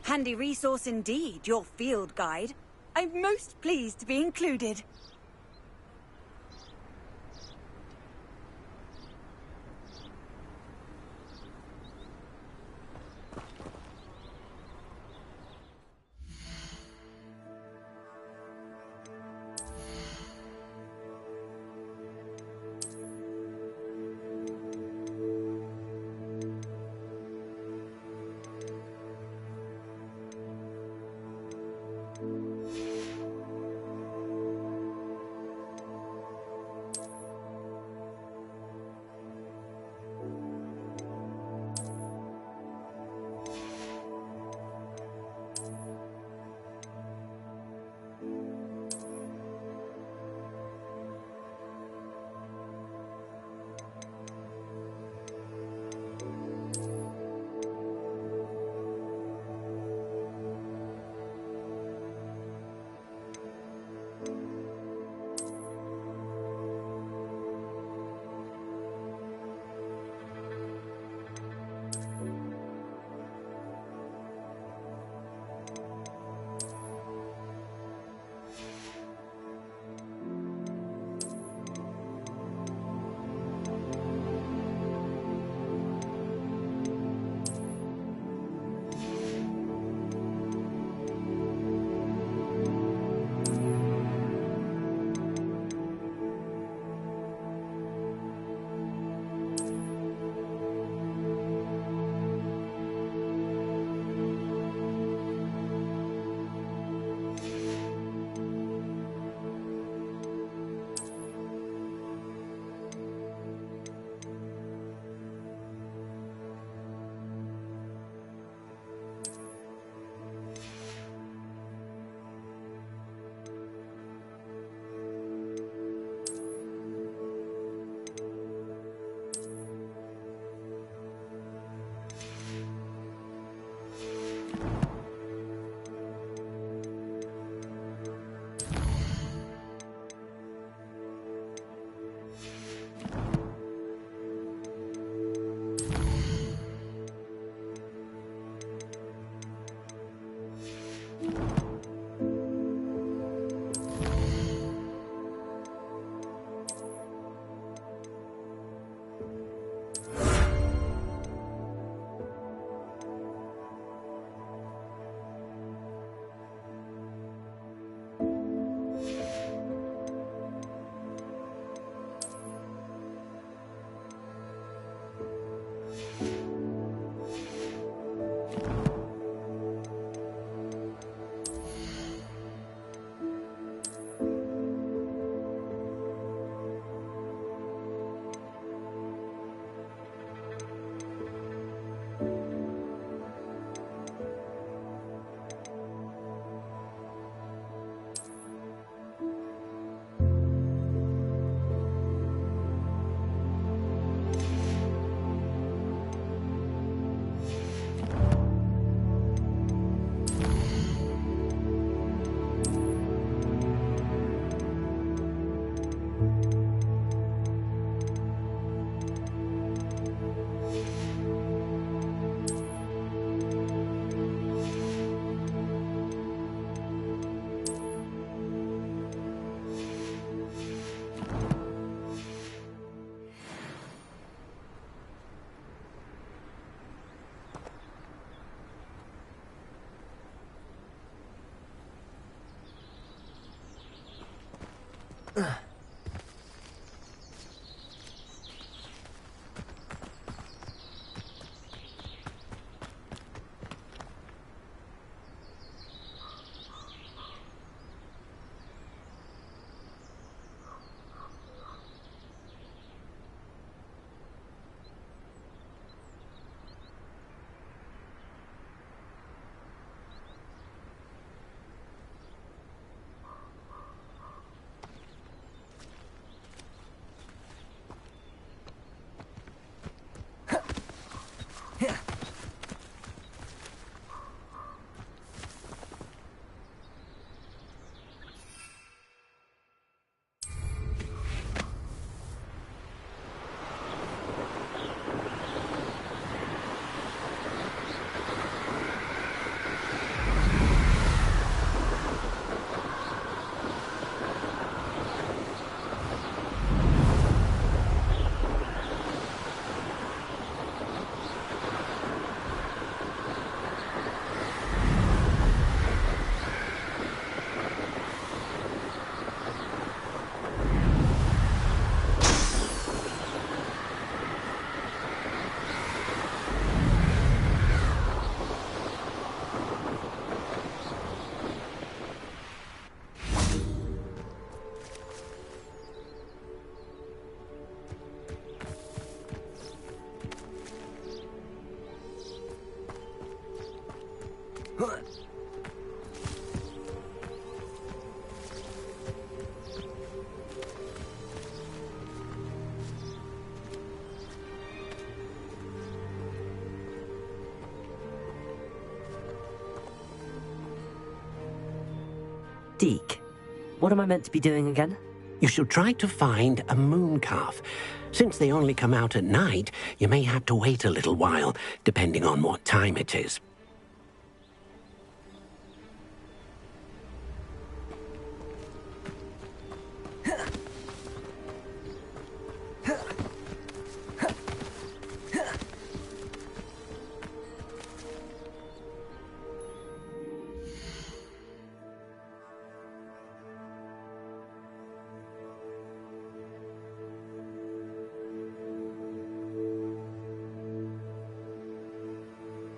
Speaker 10: Handy resource indeed, your field guide. I'm most pleased to be included.
Speaker 2: Deke, what am I meant to be doing again?
Speaker 6: You should try to find a moon calf. Since they only come out at night, you may have to wait a little while, depending on what time it is.